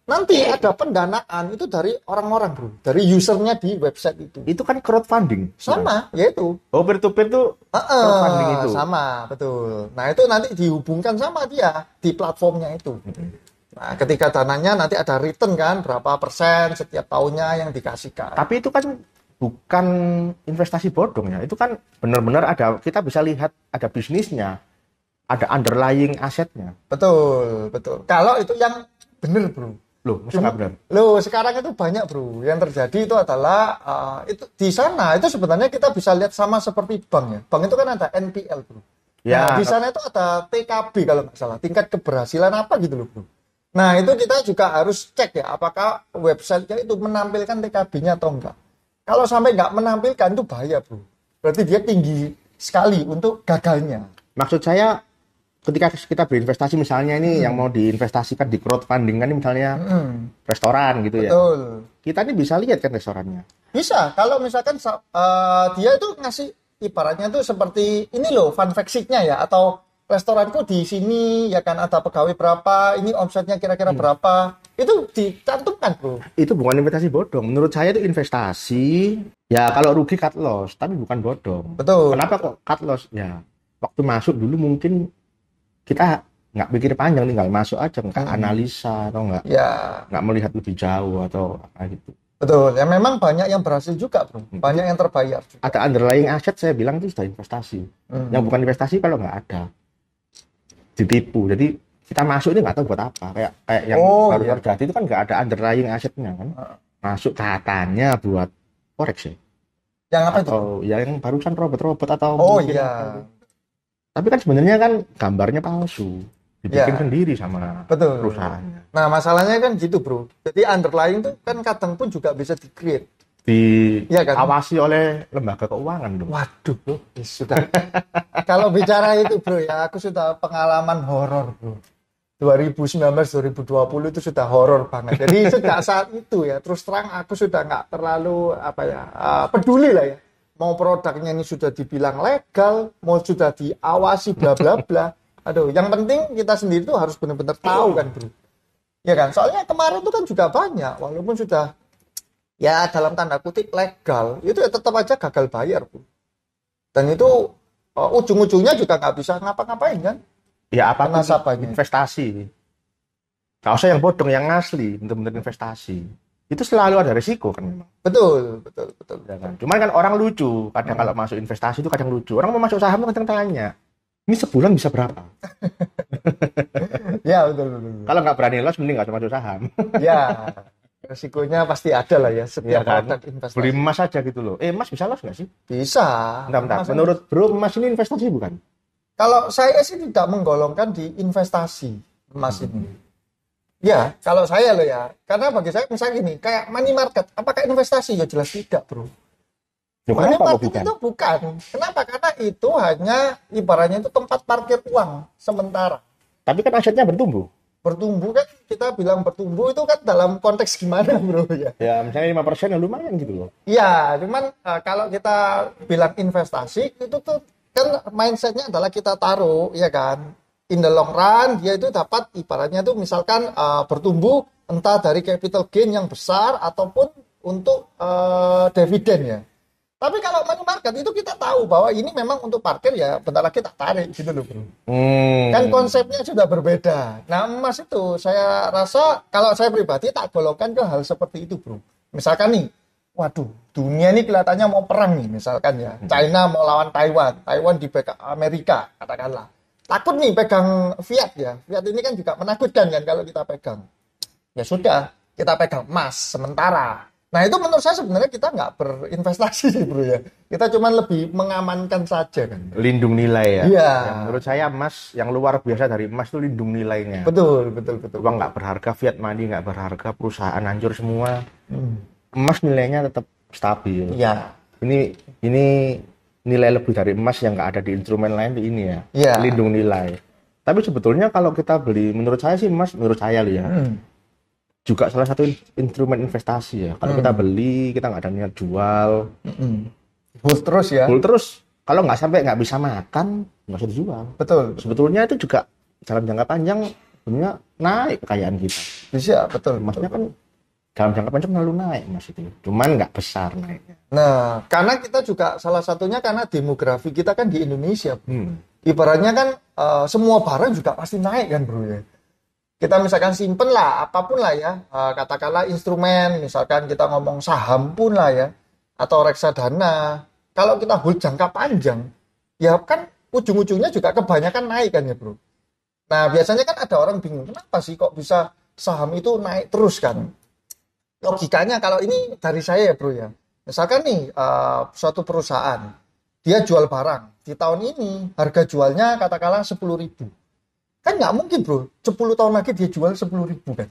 Nanti ada pendanaan itu dari orang-orang, Bro, dari usernya di website itu. Itu kan crowdfunding. Sama, yaitu. Oh, peer to peer tuh crowdfunding itu. Sama, betul. Nah, itu nanti dihubungkan sama dia di platformnya itu. Nah, ketika dananya nanti ada return kan, berapa persen setiap tahunnya yang dikasihkan. Tapi itu kan bukan investasi bodong ya. Itu kan benar-benar ada, kita bisa lihat ada bisnisnya, ada underlying asetnya. Betul. Kalau itu yang bener, Bro. Loh, masa nggak benar? Loh, sekarang itu banyak, Bro. Yang terjadi itu adalah itu di sana itu sebenarnya kita bisa lihat sama seperti bank ya. Bank itu kan ada NPL, Bro. Ya. Nah, di sana itu ada TKB kalau nggak salah, tingkat keberhasilan apa gitu loh, Bro. Nah, itu kita juga harus cek ya, apakah websitenya itu menampilkan TKB-nya atau enggak. Kalau sampai nggak menampilkan itu bahaya, Bro. Berarti dia tinggi sekali untuk gagalnya. Maksud saya ketika kita berinvestasi misalnya ini yang mau diinvestasikan di crowdfunding kan ini misalnya restoran gitu ya. Betul. Kita ini bisa lihat kan restorannya. Bisa, kalau misalkan dia itu ngasih ibaratnya itu seperti ini loh fun fact sheet-nya ya, atau restoranku di sini ya kan ada pegawai berapa, ini omsetnya kira-kira berapa, itu dicantumkan, Bro. Itu bukan investasi bodong. Menurut saya itu investasi. Ya kalau rugi cut loss, tapi bukan bodong. Betul. Kenapa kok cut loss? Ya waktu masuk dulu mungkin kita nggak pikir panjang, tinggal masuk aja, nggak analisa atau nggak Ya. melihat lebih jauh atau apa gitu. Betul. Ya memang banyak yang berhasil juga, Bro. Banyak yang terbayar juga. Ada underlying aset, saya bilang itu sudah investasi. Yang bukan investasi kalau nggak ada, ditipu. Jadi kita masuk ini nggak tahu buat apa. Kayak yang baru terjadi itu kan nggak ada underlying asetnya kan. Masuk katanya buat forex ya. Yang apa itu? Atau ya yang barusan robot-robot atau iya. Tapi kan sebenarnya kan gambarnya palsu. Dibikin sendiri sama perusahaannya. Nah, masalahnya kan gitu, Bro. Jadi underlying tuh kan kadang pun juga bisa di-create. Diawasi oleh lembaga keuangan dong. Waduh, Bro. Sudah. Kalau bicara itu, Bro, ya aku sudah pengalaman horor, Bro. 2019-2020 itu sudah horor banget. Jadi sejak saat itu ya, terus terang aku sudah nggak terlalu peduli lah ya. Mau produknya ini sudah dibilang legal, mau sudah diawasi bla bla bla. Aduh, yang penting kita sendiri tuh harus benar-benar tahu kan, Bro. Ya kan? Soalnya kemarin itu kan juga banyak, walaupun sudah ya dalam tanda kutip legal, itu ya tetap aja gagal bayar, Bro. Dan itu ujung-ujungnya juga nggak bisa ngapa-ngapain kan? Ya apa investasi. Kalau usah yang bodong, yang asli, benar-benar investasi. Itu selalu ada resiko kan memang. Betul. Ya kan? Cuman kan orang lucu, kadang kalau masuk investasi itu kadang lucu. Orang mau masuk saham itu kadang tanya, ini sebulan bisa berapa? Ya betul. Kalau nggak berani loss, mending nggak masuk saham. Ya, resikonya pasti ada lah ya setiap produk investasi. Beli emas aja gitu loh. Emas bisa loss nggak sih? Bisa. Bentar. Menurut Bro, emas ini investasi bukan? Kalau saya sih tidak menggolongkan di investasi emas ini. Ya, kalau saya loh ya. Karena bagi saya misalnya gini, kayak money market, apakah investasi? Ya jelas tidak, Bro. Money market itu bukan. Kenapa? Karena itu hanya ibaratnya itu tempat parkir uang sementara. Tapi kan asetnya bertumbuh. Bertumbuh kan kita bilang bertumbuh itu kan dalam konteks gimana, Bro ya? Ya, misalnya 5% ya lumayan gitu loh. Iya, cuman kalau kita bilang investasi itu tuh kan mindsetnya adalah kita taruh, ya kan? In the long run dia itu dapat ibaratnya tuh misalkan bertumbuh entah dari capital gain yang besar ataupun untuk dividen ya. Tapi kalau money market itu kita tahu bahwa ini memang untuk parkir ya bentar lagi tak tarik gitu loh, Bro. Kan konsepnya sudah berbeda. Nah, emas itu saya rasa kalau saya pribadi tak golongkan ke hal seperti itu, Bro. Misalkan nih, waduh, dunia ini kelihatannya mau perang nih misalkan ya. China mau lawan Taiwan, Taiwan dipegang Amerika katakanlah. Takut nih pegang fiat ya. Fiat ini kan juga menakutkan kan kalau kita pegang. Ya sudah, kita pegang emas sementara. Nah itu menurut saya sebenarnya kita nggak berinvestasi sih, Bro ya. Kita cuma lebih mengamankan saja kan. Lindung nilai ya. Iya. Yang menurut saya emas yang luar biasa dari emas itu lindung nilainya. Betul. Uang nggak berharga, fiat money nggak berharga, perusahaan hancur semua. Emas nilainya tetap stabil. Iya. Ini nilai lebih dari emas yang nggak ada di instrumen lain ini ya. Iya. Lindung nilai. Tapi sebetulnya kalau kita beli, menurut saya sih emas, menurut saya loh ya. Juga salah satu instrumen investasi ya. Kalau kita beli, kita nggak ada niat jual. Hold terus ya. Hold terus. Kalau nggak bisa makan, nggak usah dijual. Betul. Sebetulnya itu juga dalam jangka panjang sebenarnya naik kekayaan kita. Bisa, betul. Emasnya kan dalam jangka panjang selalu naik mas itu. Cuman nggak besar naiknya. Nah, karena kita juga salah satunya karena demografi kita kan di Indonesia. Ibaratnya kan semua barang juga pasti naik kan, Bro ya. Kita misalkan simpen lah, apapun lah ya, katakanlah instrumen, misalkan kita ngomong saham pun lah ya, atau reksadana, kalau kita hold jangka panjang, ya kan ujung-ujungnya juga kebanyakan naik kan ya, Bro. Nah biasanya kan ada orang bingung, kenapa sih kok bisa saham itu naik terus kan? Logikanya kalau ini dari saya ya, Bro ya, misalkan nih suatu perusahaan, dia jual barang, di tahun ini harga jualnya katakanlah 10.000. Kan nggak mungkin, Bro, 10 tahun lagi dia jual 10.000 kan?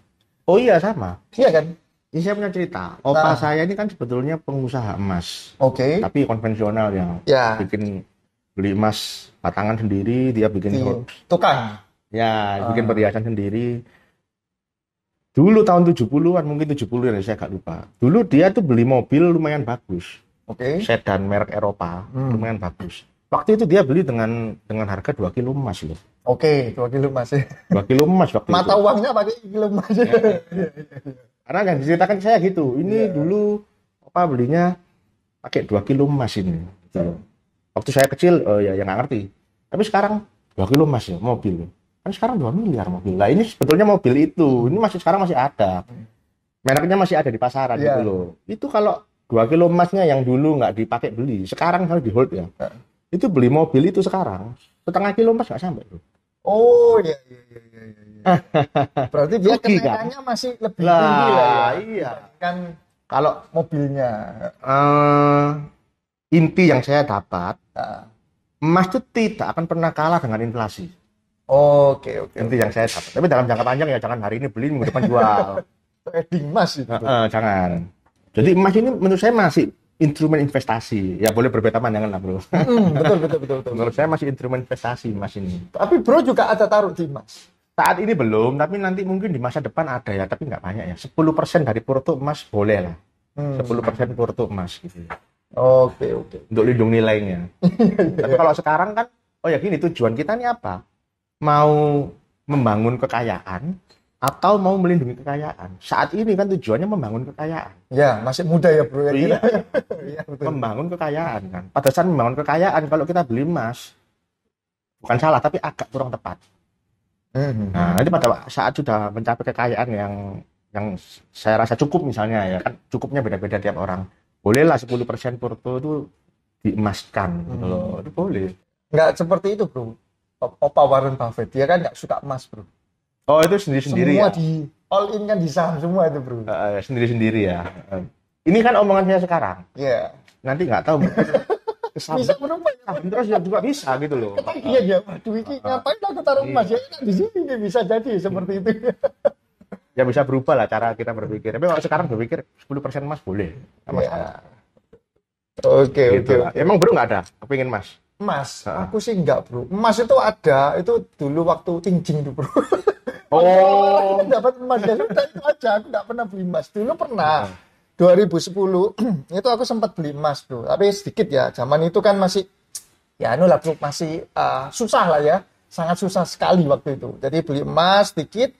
Oh iya sama. Iya kan? Ini saya punya cerita. Opa saya ini kan sebetulnya pengusaha emas. Oke. Tapi konvensional yang bikin beli emas batangan sendiri, dia bikin tukang. Ya, bikin perhiasan sendiri. Dulu tahun 70-an, mungkin 70 ya, saya nggak lupa. Dulu dia tuh beli mobil lumayan bagus. Oke. Sedan merek Eropa, lumayan bagus. Waktu itu dia beli dengan harga 2 kilo emas loh. Oke, 2 kilo emas ya. 2 kilo emas waktu Mata itu. uangnya pakai kilo emas. Ya. Karena yang diceritakan saya gitu. Ini dulu Opa belinya pakai 2 kilo emas ini. Gitu. Waktu saya kecil, ya nggak ngerti. Tapi sekarang 2 kilo emas ya, mobil. Kan sekarang 2 miliar mobil. Lah ini sebetulnya mobil itu. Ini sekarang masih ada. Mereknya masih ada di pasaran Iya. gitu loh. Itu kalau 2 kilo emasnya yang dulu nggak dipakai beli, sekarang harus di hold ya. Itu beli mobil itu sekarang setengah kilo emas nggak sampai bro. Oh iya iya iya iya. Iya. Berarti dia Rugi, kan? kenaikannya masih lebih tinggi lah ya. Iya. Kan Kalau mobilnya. inti yang saya dapat, Nah. emas itu tidak akan pernah kalah dengan inflasi. Oke oke. Inti yang saya dapat. Tapi dalam jangka panjang ya jangan hari ini beli minggu depan jual. Trading emas itu. Jangan. Jadi emas ini menurut saya masih instrumen investasi. Ya boleh berbeda pandangan lah bro. Betul betul betul betul. Menurut saya masih instrumen investasi emas ini. Tapi bro juga ada taruh di emas. Saat ini belum, tapi nanti mungkin di masa depan ada ya, tapi nggak banyak ya. 10% dari porto emas boleh lah. 10% porto emas gitu. Oke oke. Untuk lindung nilainya. Tapi kalau sekarang kan, oh ya gini, tujuan kita ini apa? Mau membangun kekayaan atau mau melindungi kekayaan? Saat ini kan tujuannya membangun kekayaan. Ya masih muda ya bro ya. Iya. Iya betul. Membangun kekayaan kan. Pada saat membangun kekayaan, kalau kita beli emas, bukan salah, tapi agak kurang tepat. Nah, nanti pada saat sudah mencapai kekayaan yang saya rasa cukup misalnya ya kan, cukupnya beda-beda tiap orang. Bolehlah 10% porto itu diemaskan gitu loh. Itu boleh. Nggak seperti itu bro. Opa Warren Buffett dia kan nggak suka emas bro. Oh, itu sendiri-sendiri Semua ya. di all in kan di saham semua itu bro. Sendiri-sendiri ya. Ini kan omongan saya sekarang. Iya. Nanti nggak tahu Bisa berubah ya. terus ya juga bisa gitu loh. Iya ya. Waduh ini ngapain aku taruh emas ya? Di sini nih bisa jadi seperti itu. Ya bisa berubah lah cara kita berpikir. Tapi kalau sekarang berpikir 10% emas boleh. Nggak masalah. Oke Gitu oke. lah. Emang bro nggak ada kepingin emas? Emas, aku sih enggak bro. Emas itu ada, itu dulu waktu tinjing tuh bro. Oh. Dapat emas ya sudah itu aja. Aku nggak pernah beli emas. Dulu pernah 2010 itu aku sempat beli emas bro. Tapi sedikit ya. Zaman itu kan masih ya anu lah bro, masih susah lah ya. Sangat susah sekali waktu itu. Jadi beli emas sedikit.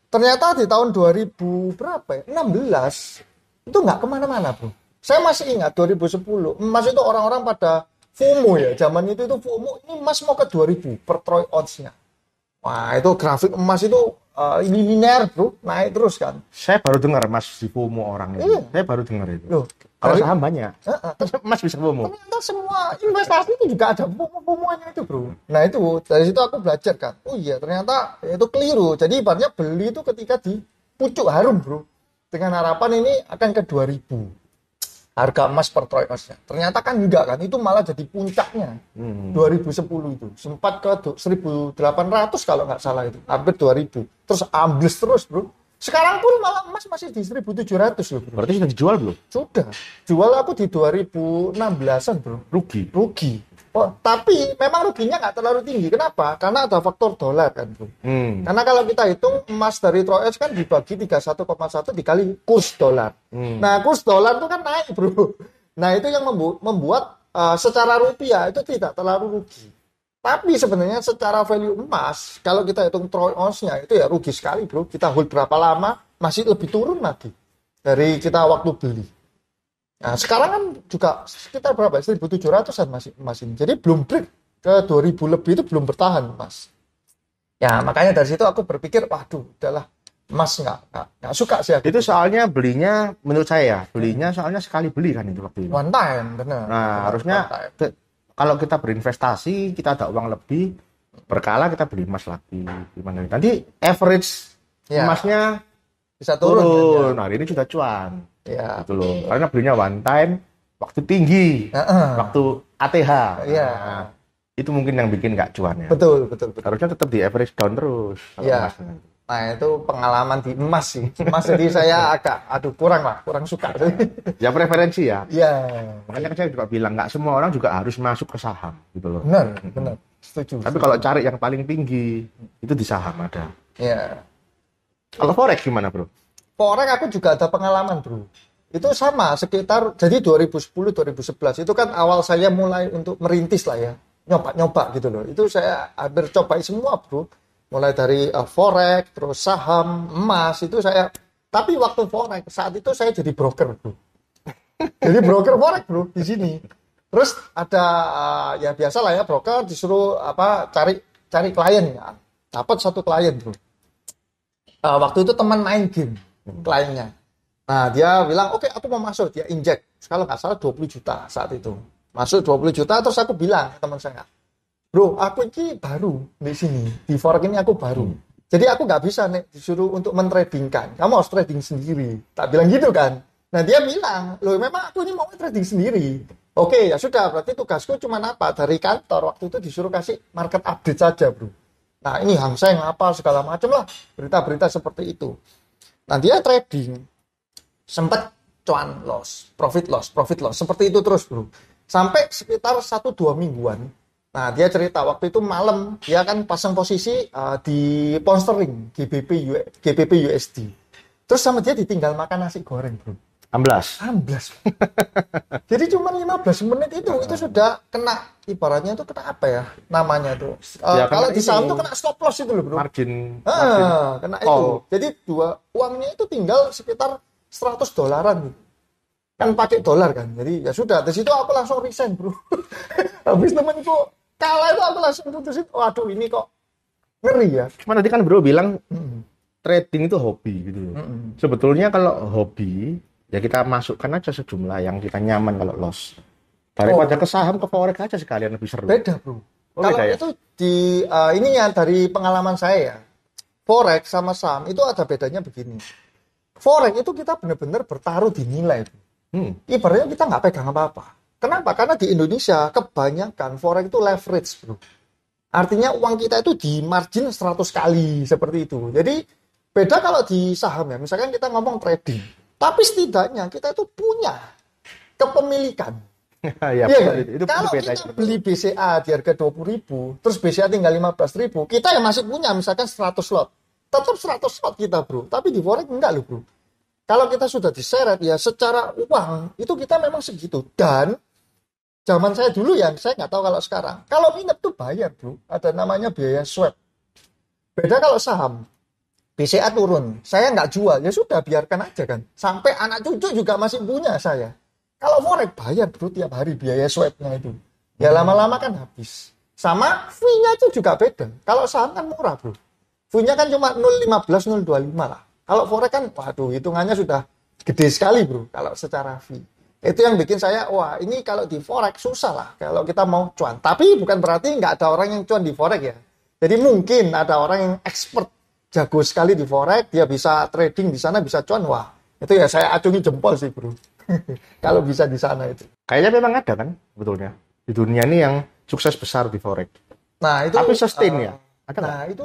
Ternyata di tahun 2000 berapa ya? 16 itu nggak kemana-mana bro. Saya masih ingat 2010 emas itu orang-orang pada FOMO ya. Zaman itu FOMO. Ini emas mau ke 2000 per troy ounce-nya. Wah itu grafik emas itu linear bro, naik terus kan. Saya baru dengar emas di FOMO orang itu. Iya. Saya baru dengar itu. Loh, Kalau dari- saham banyak. Emas bisa FOMO. ternyata semua investasi itu juga ada FOMO-nya itu bro. Nah itu dari situ aku belajar kan. Oh iya ternyata itu keliru. Jadi ibaratnya beli itu ketika di pucuk harum bro. Dengan harapan ini akan ke 2000 harga emas per troy ounce-nya. Ternyata kan enggak kan. Itu malah jadi puncaknya. 2010 itu. Sempat ke 1800 kalau nggak salah itu. Hampir 2000. Terus ambles terus bro. Sekarang pun malah emas masih di 1700 loh bro. Berarti sudah dijual belum? Sudah. Jual aku di 2016-an bro. Rugi. Oh, tapi memang ruginya nggak terlalu tinggi. Kenapa? Karena ada faktor dolar kan bro. Karena kalau kita hitung emas dari troy ounce kan dibagi 31,1 dikali kurs dolar. Nah kurs dolar itu kan naik bro. Nah itu yang membuat secara rupiah itu tidak terlalu rugi. Tapi sebenarnya secara value emas kalau kita hitung troy ounce-nya itu ya rugi sekali bro. Kita hold berapa lama masih lebih turun lagi dari kita waktu beli. Nah, sekarang kan juga sekitar berapa? 1.700-an masih. Jadi belum break ke 2.000 lebih itu belum bertahan, Mas. Ya, makanya dari situ aku berpikir, waduh, udahlah, Mas nggak suka sih aku. Itu soalnya belinya, menurut saya, belinya soalnya sekali beli kan itu waktu itu. One time, benar. Nah, harusnya kalau kita berinvestasi, kita ada uang lebih, berkala kita beli emas lagi. Gimana? Nanti average Ya. emasnya Bisa turun. Kan, Nah, hari ini sudah cuan. ya. Gitu loh. Karena belinya one time, waktu tinggi, waktu ATH. Iya. Nah, itu mungkin yang bikin nggak cuan ya. Betul. Harusnya tetap di average down terus. kalau Iya. emasnya. Nah, itu pengalaman di emas sih. Emas jadi saya agak, kurang suka. Ya preferensi ya. Iya. Makanya kan saya juga bilang nggak semua orang juga harus masuk ke saham gitu loh. Benar. Setuju. Tapi kalau cari yang paling tinggi itu di saham ada. Ya. Kalau forex gimana bro? Forex aku juga ada pengalaman bro. Itu sama sekitar jadi 2010-2011 itu kan awal saya mulai untuk merintis lah ya. Nyoba gitu loh. Itu saya hampir cobain semua bro. Mulai dari forex, terus saham, emas itu saya. Tapi waktu forex saat itu saya jadi broker bro. Jadi broker forex bro di sini. Terus ada ya biasa lah ya broker disuruh cari klien ya. Dapat satu klien bro. Waktu itu teman main game kliennya. Nah, dia bilang, oke, aku mau masuk. Dia injek, kalau nggak salah 20 juta saat itu. Masuk 20 juta, terus aku bilang ke teman saya, bro, aku ini baru di sini. Di Forex ini aku baru. Jadi aku nggak bisa nih disuruh untuk mentradingkan. Kamu harus trading sendiri. Tak bilang gitu kan. Nah, dia bilang, loh memang aku ini mau trading sendiri. Oke, ya sudah. Berarti tugasku cuma apa? Dari kantor waktu itu disuruh kasih market update saja, bro. Nah, ini Hang Seng apa segala macam lah. Berita-berita seperti itu. Nah, dia trading. Sempat cuan loss, profit loss, seperti itu terus bro, sampai sekitar 1-2 mingguan. Nah, dia cerita waktu itu malam dia kan pasang posisi di pound sterling GBP USD, terus sama dia ditinggal makan nasi goreng bro, amblas. jadi cuma 15 menit itu sudah kena, ibaratnya itu kena apa ya namanya tuh, kalau di saham tuh kena stop loss itu loh bro, margin. Kena itu. Jadi uangnya itu tinggal sekitar $100 gitu. Kan pakai dolar kan. Jadi ya sudah, dari situ aku langsung resign, bro. Habis temanku kalah itu aku langsung putusin, waduh ini kok ngeri ya. Cuma tadi kan bro bilang trading itu hobi gitu. Sebetulnya kalau hobi ya kita masukkan aja sejumlah yang kita nyaman kalau loss. Daripada ke saham, ke forex aja sekalian lebih seru. Beda, bro. Kalau beda, ya? itu di ininya dari pengalaman saya ya. Forex sama saham itu ada bedanya begini. Forex itu kita benar-benar bertaruh di nilai. Ibaratnya kita nggak pegang apa-apa. Kenapa? Karena di Indonesia kebanyakan Forex itu leverage, bro. Artinya uang kita itu di margin 100 kali seperti itu. Jadi beda kalau di saham ya. Misalkan kita ngomong trading. Tapi setidaknya kita itu punya kepemilikan. Ya, iya kan? itu Kalau beda, kita beli BCA di harga 20.000, terus BCA tinggal 15.000, kita yang masih punya misalkan 100 lot. Tetap 100 lot kita bro, tapi di forex enggak loh bro. Kalau kita sudah diseret ya secara uang itu kita memang segitu. Dan zaman saya dulu ya, saya nggak tahu kalau sekarang. Kalau minat tuh bayar bro, ada namanya biaya swap. Beda kalau saham, BCA turun, saya nggak jual, ya sudah biarkan aja kan. Sampai anak cucu juga masih punya saya. Kalau forex bayar bro tiap hari biaya swapnya itu. Ya lama-lama kan habis. Sama fee-nya itu juga beda. Kalau saham kan murah bro. Fee-nya kan cuma 0,15, 0,25 lah. Kalau forex kan, waduh, hitungannya sudah gede sekali bro, kalau secara fee. Itu yang bikin saya, wah ini kalau di forex susah lah, kalau kita mau cuan. Tapi bukan berarti nggak ada orang yang cuan di forex ya. Jadi mungkin ada orang yang expert, jago sekali di forex, dia bisa trading di sana, bisa cuan, wah. Itu ya saya acungi jempol sih bro. Kalau bisa di sana itu. Kayaknya memang ada kan, betulnya. Di dunia ini yang sukses besar di forex. Nah itu. Tapi sustain ya. Ada nah itu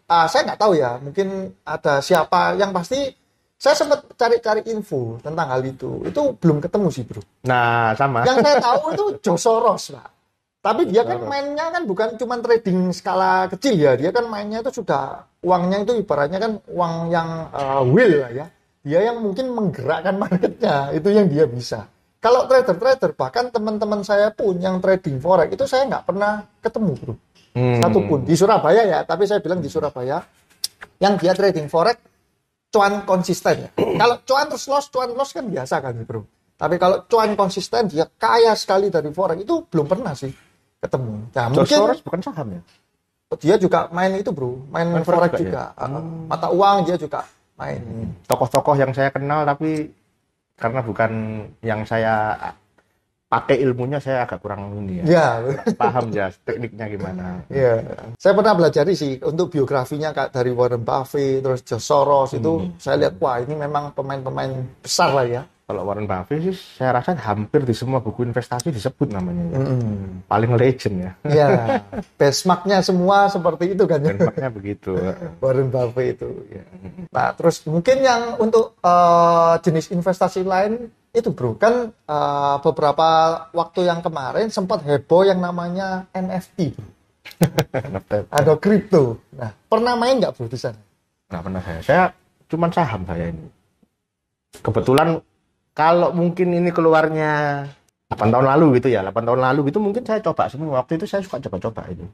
saya nggak tahu ya, mungkin ada siapa, yang pasti saya sempat cari-cari info tentang hal itu belum ketemu sih bro. Nah sama. Yang saya tahu itu George Soros pak, tapi dia kan mainnya kan bukan cuma trading skala kecil ya, dia kan mainnya itu sudah uangnya itu ibaratnya kan uang yang will lah ya, dia yang mungkin menggerakkan marketnya, itu yang dia bisa. Kalau trader bahkan teman-teman saya pun yang trading forex itu saya nggak pernah ketemu bro. Satupun di Surabaya ya, tapi saya bilang di Surabaya yang dia trading forex cuan konsisten ya. Kalau cuan loss kan biasa kan bro. Tapi kalau cuan konsisten, dia kaya sekali dari forex, itu belum pernah sih ketemu. Nah, mungkin Soros bukan saham ya? Dia juga main itu bro, main forex juga. Ya? Mata uang dia juga main. Tokoh-tokoh yang saya kenal tapi karena bukan yang saya pakai ilmunya, saya agak kurang ini ya. Paham ya tekniknya gimana. Iya. Saya pernah belajar sih untuk biografinya dari Warren Buffett, terus George Soros itu saya lihat wah ini memang pemain-pemain besar lah ya. Kalau Warren Buffett sih saya rasa hampir di semua buku investasi disebut namanya. Paling legend ya. Iya. Benchmark-nya semua seperti itu kan. Benchmark-nya begitu. Warren Buffett itu. Ya. Nah, terus mungkin yang untuk jenis investasi lain itu bro, kan beberapa waktu yang kemarin sempat heboh yang namanya NFT. Ada kripto. Nah, pernah main nggak bro di sana? Nggak pernah saya. Saya cuma saham saya ini. Kebetulan kalau mungkin ini keluarnya 8 tahun lalu gitu ya, 8 tahun lalu gitu mungkin saya coba semua. Waktu itu saya suka coba-coba itu.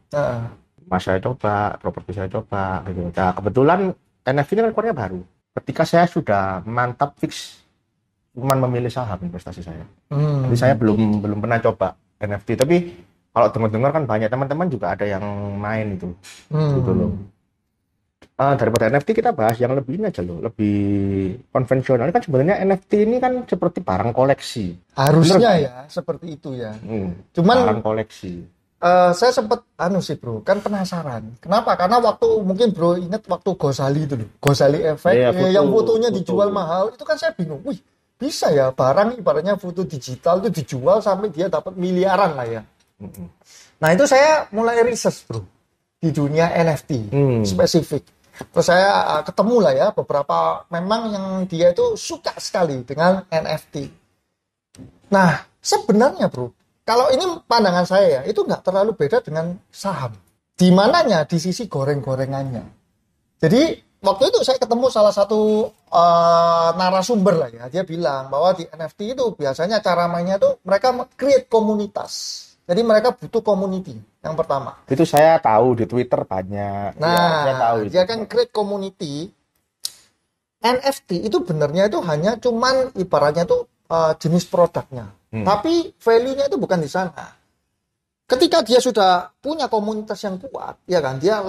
Mas saya coba, properti saya coba gitu. Nah, kebetulan NFT ini kan keluarnya baru. Ketika saya sudah mantap fix cuman memilih saham investasi saya. Jadi saya belum pernah coba NFT, tapi kalau dengar-dengar kan banyak teman-teman juga ada yang main itu. Gitu loh. Daripada NFT kita bahas yang lebih ini aja loh, lebih konvensional. Kan sebenarnya NFT ini kan seperti barang koleksi. Harusnya Bener. ya seperti itu ya. Barang Cuman koleksi. saya sempat sih bro, kan penasaran. Kenapa? Karena waktu mungkin bro inget waktu Gozali itu loh, Gozali efek Iya, yang foto, fotonya foto. dijual mahal, itu kan saya bingung. Wih, bisa ya barang ibaratnya foto digital itu dijual sampai dia dapat miliaran lah ya. Mm-mm. Nah itu saya mulai riset bro di dunia NFT spesifik. Terus saya ketemu lah ya beberapa memang yang dia itu suka sekali dengan NFT. Nah sebenarnya bro, kalau ini pandangan saya ya, itu nggak terlalu beda dengan saham. Di mananya? Di sisi goreng-gorengannya. Jadi waktu itu saya ketemu salah satu narasumber lah ya, dia bilang bahwa di NFT itu biasanya cara mainnya tuh mereka create komunitas. Jadi mereka butuh community yang pertama. Itu saya tahu di Twitter banyak. Nah, Ya, saya tahu itu. dia kan create community. NFT itu benernya itu hanya cuman ibaratnya tuh jenis produknya. Tapi value-nya itu bukan di sana. Ketika dia sudah punya komunitas yang kuat, ya kan, dia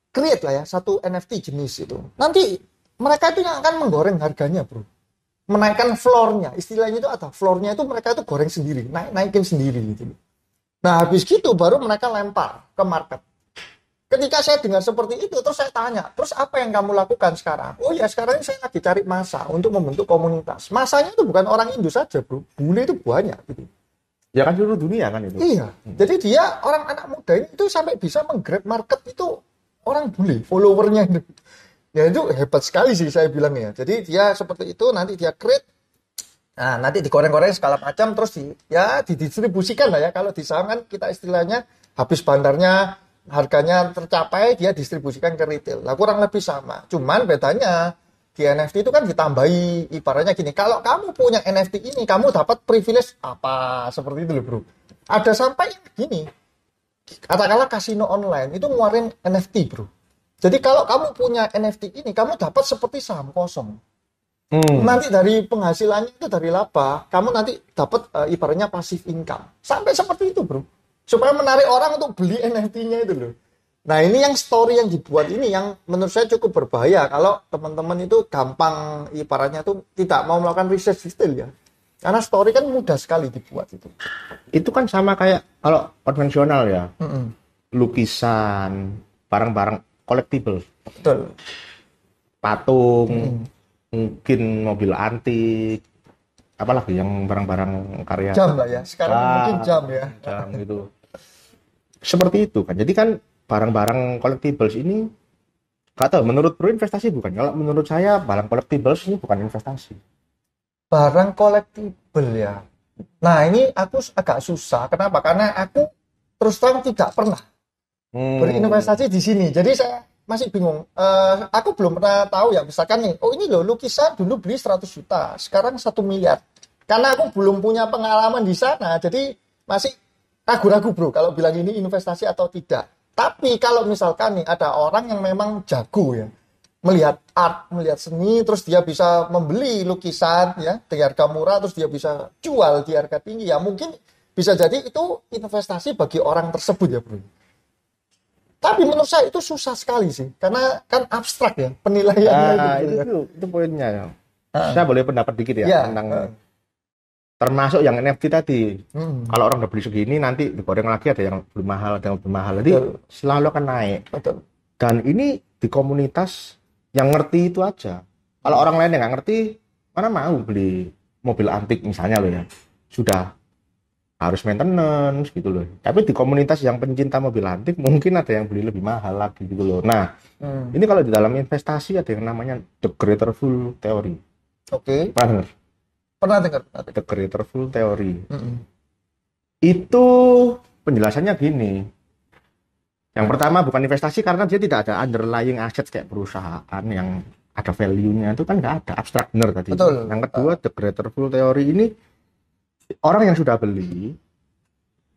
create lah ya satu NFT jenis itu. Nanti mereka itu yang akan menggoreng harganya, bro. Menaikkan floor-nya, istilahnya itu ada floor-nya itu mereka itu goreng sendiri, naikin sendiri gitu. Nah, habis gitu baru mereka lempar ke market. Ketika saya dengar seperti itu, terus saya tanya, terus apa yang kamu lakukan sekarang? Oh ya, sekarang saya lagi cari massa untuk membentuk komunitas. Massanya itu bukan orang Indo saja, bro. Bule itu banyak gitu. Ya kan seluruh dunia kan itu. Iya. Jadi dia orang anak muda ini itu sampai bisa menggrab market itu orang bule, followernya itu. Ya itu hebat sekali sih saya bilang ya. Jadi dia seperti itu, nanti dia create, nah nanti digoreng-goreng segala macam, terus didistribusikan lah ya. Kalau di saham kan kita istilahnya habis bandarnya harganya tercapai, dia distribusikan ke retail. Lah kurang lebih sama. Cuman bedanya di NFT itu kan ditambahi ibaratnya gini. Kalau kamu punya NFT ini, kamu dapat privilege apa seperti itu loh bro. Ada sampai gini. Katakanlah kasino online itu ngeluarin NFT bro. Jadi kalau kamu punya NFT ini, kamu dapat seperti saham kosong. Nanti dari penghasilannya itu dari laba, kamu nanti dapat ibaratnya passive income. Sampai seperti itu bro. Supaya menarik orang untuk beli NFT-nya itu loh. Nah ini yang story yang dibuat ini yang menurut saya cukup berbahaya kalau teman-teman itu gampang ibaratnya tuh tidak mau melakukan riset detail ya. Karena story kan mudah sekali dibuat itu. Itu kan sama kayak kalau konvensional ya. Lukisan, barang-barang collectible. Betul. Patung, mungkin mobil antik, apalagi yang barang-barang karya. Jam lah ya. Sekarang mungkin jam ya. Jam gitu. Seperti itu kan. Jadi kan barang-barang collectibles ini gak tahu, menurut bro investasi bukan? Kalau menurut saya barang collectibles ini bukan investasi. Barang collectible ya. Nah ini aku agak susah. Kenapa? Karena aku terus terang tidak pernah berinvestasi di sini. Jadi saya masih bingung. Aku belum pernah tahu ya. Misalkan nih, oh ini loh lukisan dulu beli 100 juta. Sekarang 1 miliar. Karena aku belum punya pengalaman di sana. Jadi masih ragu-ragu bro kalau bilang ini investasi atau tidak. Tapi kalau misalkan nih ada orang yang memang jago ya, melihat art, melihat seni, terus dia bisa membeli lukisan ya di harga murah, terus dia bisa jual di harga tinggi, ya mungkin bisa jadi itu investasi bagi orang tersebut ya bro. Tapi menurut saya itu susah sekali sih, karena kan abstrak ya penilaiannya itu poinnya ya. Saya boleh pendapat dikit ya, tentang termasuk yang NFT tadi. Kalau orang udah beli segini, nanti digoreng lagi ada yang lebih mahal, ada yang lebih mahal. Jadi selalu akan naik. Betul. Dan ini di komunitas yang ngerti itu aja. Kalau orang lain yang nggak ngerti, mana mau beli mobil antik misalnya loh ya. Sudah harus maintenance gitu loh. Tapi di komunitas yang pencinta mobil antik, mungkin ada yang beli lebih mahal lagi gitu loh. Nah, ini kalau di dalam investasi ada yang namanya The Greater Fool Theory. Oke. Pernah dengar? The Greater Fool Theory. Itu penjelasannya gini. Yang pertama bukan investasi karena dia tidak ada underlying assets kayak perusahaan yang ada value-nya. Itu kan nggak ada, abstrak bener tadi. Betul. Yang kedua, The Greater Fool Theory ini orang yang sudah beli,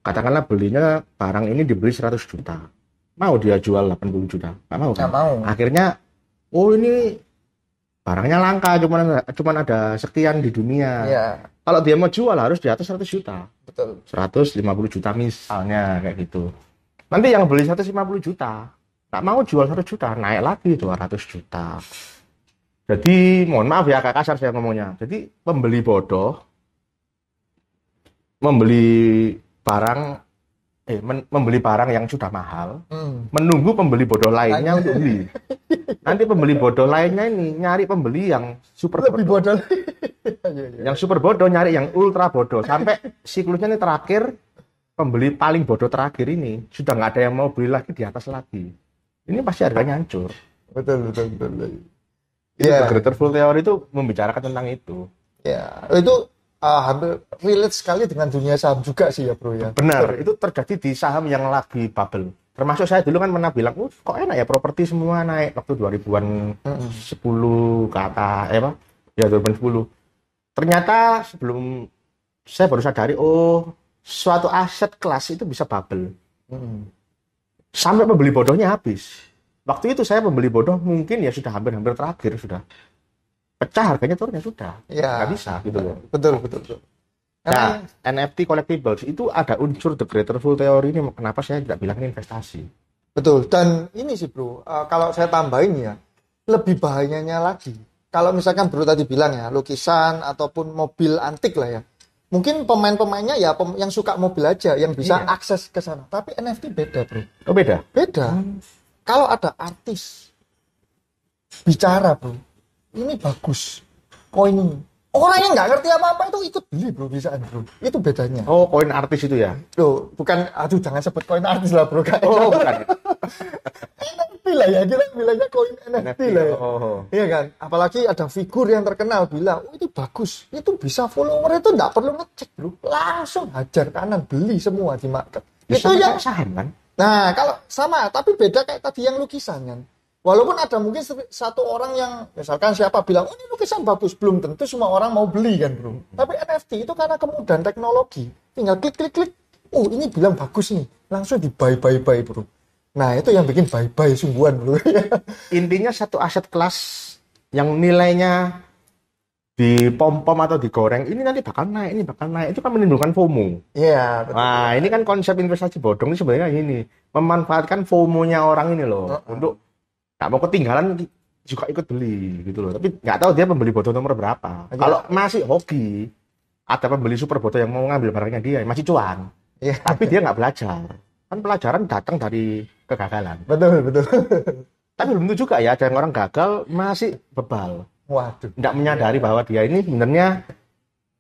katakanlah belinya barang ini dibeli 100 juta. Mau dia jual 80 juta? Nggak mau kan? Nggak mau. Akhirnya, oh ini barangnya langka, cuman ada sekian di dunia. Ya. Kalau dia mau jual harus di atas 100 juta. Betul. 150 juta misalnya kayak gitu. Nanti yang beli 150 juta Tak mau jual 1 juta, naik lagi 200 juta. Jadi mohon maaf ya agak kasar saya ngomongnya. Jadi pembeli bodoh membeli barang membeli barang yang sudah mahal, menunggu pembeli bodoh lainnya untuk beli. Nanti pembeli bodoh lainnya ini nyari pembeli yang super Lebih bodoh. Yang super bodoh nyari yang ultra bodoh. Sampai siklusnya ini terakhir, pembeli paling bodoh terakhir ini sudah nggak ada yang mau beli lagi di atas lagi. Ini pasti harganya hancur. Betul. The Greater Fool Theory itu membicarakan tentang itu. Ya, itu hampir relate sekali dengan dunia saham juga sih ya bro ya. Benar, itu terjadi di saham yang lagi bubble. Termasuk saya dulu kan pernah bilang, kok enak ya properti semua naik waktu 2000-an 10 ke atas, ya 2010. Ternyata sebelum saya baru sadari, suatu aset kelas itu bisa bubble. Sampai pembeli bodohnya habis. Waktu itu saya pembeli bodoh mungkin ya sudah hampir-hampir terakhir, sudah pecah harganya turunnya sudah. Ya. Nggak bisa gitu loh. Betul. Nah, NFT collectibles itu ada unsur The Greater Fool Theory ini. Kenapa saya tidak bilang ini investasi? Betul. Dan ini sih bro, kalau saya tambahin ya, lebih bahayanya lagi. Kalau misalkan bro tadi bilang ya, lukisan ataupun mobil antik lah ya. Mungkin pemain-pemainnya ya yang suka mobil aja, yang bisa akses ke sana. Tapi NFT beda bro. Oh beda? Beda. Kalau ada artis bicara bro, ini bagus koin ini, orang yang nggak ngerti apa-apa itu ikut beli bro, bisa bro. Itu bedanya. Oh, koin artis itu ya? Loh, bukan, aduh jangan sebut koin artis lah bro. Oh, bukan. NFT lah ya, kita bilangnya koin NFT lah ya. Iya kan, apalagi ada figur yang terkenal bilang, itu bagus, itu bisa follower, itu nggak perlu ngecek bro, langsung hajar kanan beli semua di market. Bisa Itu yang saham kan? Nah, kalau sama, tapi beda kayak tadi yang lukisan kan. Walaupun ada mungkin satu orang yang, misalkan siapa bilang, ini lukisan bagus, belum tentu semua orang mau beli kan bro. Tapi NFT itu karena kemudahan teknologi, tinggal klik, ini bilang bagus nih, langsung di buy bro. Nah, itu yang bikin buy sungguhan bro. Intinya satu aset kelas yang nilainya dipom-pom atau digoreng, ini nanti bakal naik, itu kan menimbulkan FOMO. Iya, betul. Nah, ini kan konsep investasi bodong ini sebenarnya ini, memanfaatkan FOMO-nya orang ini loh, untuk nggak mau ketinggalan juga ikut beli gitu loh. Tapi nggak tahu dia pembeli bodoh nomor berapa. Kalau masih hoki, ada pembeli super bodoh yang mau ngambil barangnya dia, masih cuan. Tapi dia nggak belajar. Kan pelajaran datang dari kegagalan. Betul. Tapi belum tentu juga ya, ada yang orang gagal masih bebal. Waduh. Nggak menyadari bahwa dia ini sebenarnya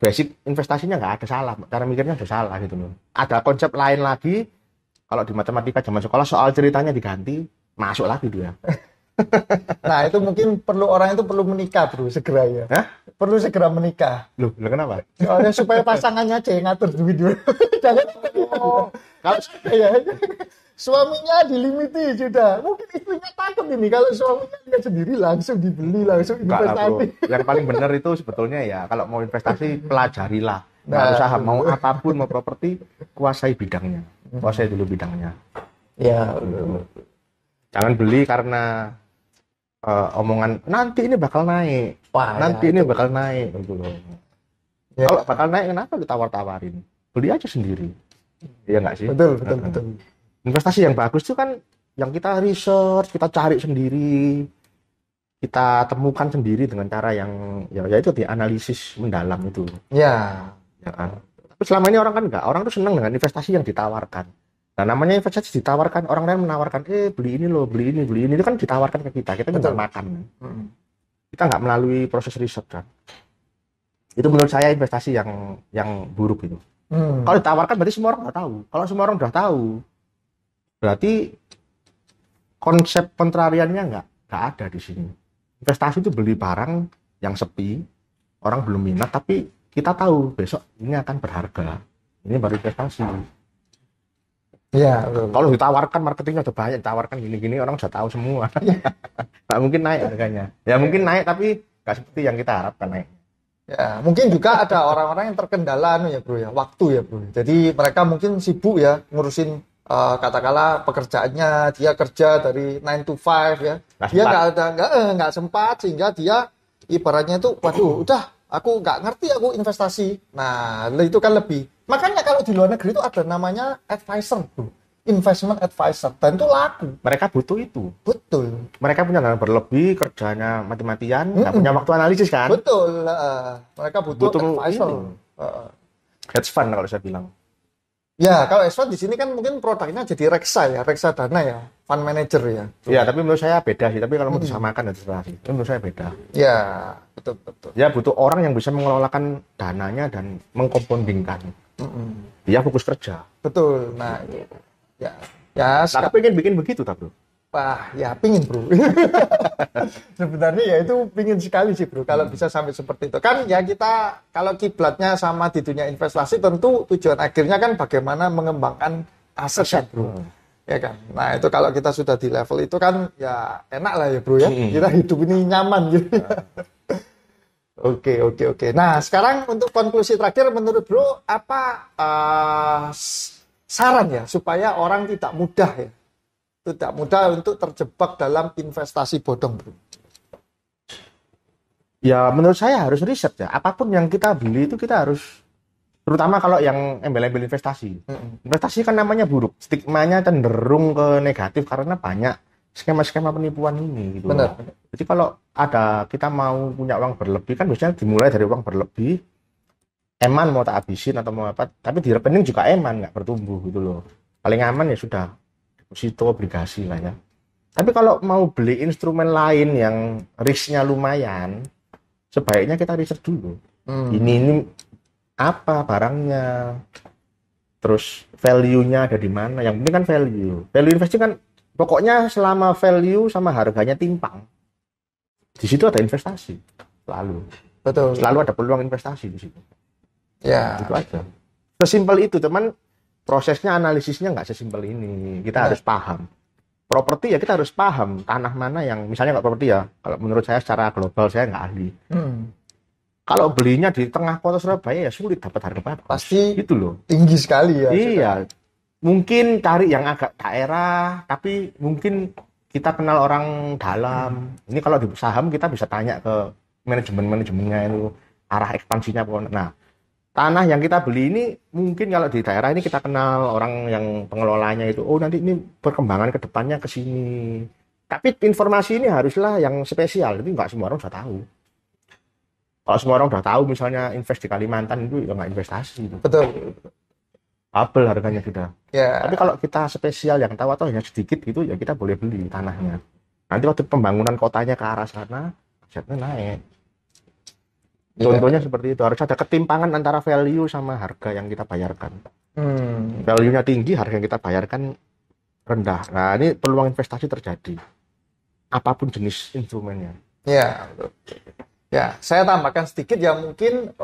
basic investasinya nggak ada salah. Cara mikirnya sudah salah gitu loh. Ada konsep lain lagi, kalau di matematika zaman sekolah soal ceritanya diganti, masuk lagi dia. Nah, itu mungkin orang itu perlu menikah bro, segera ya. Hah? Perlu segera menikah. Loh, kenapa? Soalnya supaya pasangannya aja yang ngatur duit dulu. Kalau suaminya dilimiti sudah. Mungkin istrinya takut ini kalau suaminya dia sendiri langsung dibeli, langsung investasi. Yang paling benar itu sebetulnya ya, kalau mau investasi pelajarilah. Mau usaha, mau apapun, mau properti, kuasai bidangnya. Kuasai dulu bidangnya. Ya. Jangan beli karena omongan nanti ini bakal naik. Ini bakal naik gitu loh. Ya. Kalau bakal naik kenapa ditawar-tawarin? Beli aja sendiri. Iya nggak sih? Betul. Investasi yang bagus itu kan yang kita research, kita cari sendiri, kita temukan sendiri dengan cara yang ya itu dianalisis mendalam itu. Ya kan. Tapi selama ini orang kan enggak. Orang tuh senang dengan investasi yang ditawarkan. Nah, namanya investasi ditawarkan, orang lain menawarkan, beli ini loh, beli ini, itu kan ditawarkan ke kita juga makan. Kita nggak melalui proses riset kan. Itu menurut saya investasi yang buruk itu. Kalau ditawarkan berarti semua orang nggak tahu. Kalau semua orang udah tahu, berarti konsep kontrariannya nggak ada di sini. Investasi itu beli barang yang sepi, orang belum minat, tapi kita tahu besok ini akan berharga. Ini baru investasi. Iya. Kalau ditawarkan marketingnya udah banyak, ditawarkan gini-gini orang sudah tahu semua. Nggak mungkin naik harganya. Ya mungkin naik tapi nggak seperti yang kita harapkan naik. Ya mungkin juga ada orang-orang yang terkendala ya bro ya, waktu ya bro. Jadi mereka mungkin sibuk ya ngurusin katakanlah pekerjaannya, dia kerja dari 9 to 5 ya. Dia nggak sempat sehingga dia ibaratnya itu, waduh udah aku nggak ngerti aku investasi. Nah itu kan lebih. Makanya kalau di luar negeri itu ada namanya advisor bro. investment advisor dan itu laku. Mereka butuh itu. Betul. Mereka punya dana berlebih, kerjanya mati-matian, nggak punya waktu analisis kan? Betul. Mereka butuh advisor. Hedge fund kalau saya bilang. Ya, kalau hedge fund di sini kan mungkin produknya jadi reksadana ya, fund manager ya. Ya, tapi menurut saya beda sih. Tapi kalau mau disamakan itu menurut saya beda. Ya, betul. Ya, butuh orang yang bisa mengelolakan dananya dan mengkompoundingkan. Dia fokus kerja. Betul. Nah, itu. Ya. Nah, pengen bikin begitu, tak bro? Wah, ya pingin bro. Sebenarnya ya itu pingin sekali sih bro. Kalau bisa sampai seperti itu. Kan ya kita kalau kiblatnya sama di dunia investasi tentu tujuan akhirnya kan bagaimana mengembangkan aset bro. Ya kan. Nah itu kalau kita sudah di level itu kan ya enak lah ya bro ya. Kita hidup ini nyaman gitu. Oke. Nah sekarang untuk konklusi terakhir menurut bro apa saran ya supaya orang tidak mudah untuk terjebak dalam investasi bodong, bro. Ya, menurut saya harus riset ya. Apapun yang kita beli itu kita harus, terutama kalau yang embel-embel investasi. Investasi kan namanya buruk. Stigmanya cenderung ke negatif karena banyak skema-skema penipuan ini. Gitu. Benar. Jadi kalau kita mau punya uang berlebih, kan biasanya dimulai dari uang berlebih, eman mau tak habisin atau mau apa, tapi di rekening juga eman, nggak bertumbuh gitu loh. Paling aman ya sudah. Deposito obligasi lah ya. Tapi kalau mau beli instrumen lain yang risknya lumayan, sebaiknya kita riset dulu. Ini apa barangnya, terus value-nya ada di mana. Yang penting kan value. Value investing kan pokoknya selama value sama harganya timpang, di situ ada investasi selalu. Betul. Selalu ada peluang investasi di situ. Ya. Itu aja. Sesimpel itu, teman. Prosesnya, analisisnya nggak sesimpel ini. Kita harus paham. Properti ya kita harus paham tanah mana yang, misalnya nggak properti ya, kalau menurut saya secara global saya nggak ahli. Kalau belinya di tengah kota Surabaya ya sulit dapat harga bagus. Pasti gitu loh. Tinggi sekali ya. Iya. Mungkin cari yang agak daerah, tapi mungkin kita kenal orang dalam. Ini kalau di saham kita bisa tanya ke manajemennya itu arah ekspansinya pokoknya. Nah, tanah yang kita beli ini mungkin kalau di daerah ini kita kenal orang yang pengelolanya itu, oh nanti ini perkembangan ke depannya ke sini. Tapi informasi ini haruslah yang spesial, itu nggak semua orang sudah tahu. Kalau semua orang sudah tahu misalnya invest di Kalimantan itu ya nggak investasi. Betul. Double harganya sudah. Ya. Tapi kalau kita spesial yang tahu atau hanya sedikit gitu ya kita boleh beli tanahnya. Nanti waktu pembangunan kotanya ke arah sana, asetnya naik. Contohnya seperti itu, harus ada ketimpangan antara value sama harga yang kita bayarkan. Value-nya tinggi, harga yang kita bayarkan rendah. Nah, ini peluang investasi terjadi. Apapun jenis instrumennya. Ya, ya. Saya tambahkan sedikit ya mungkin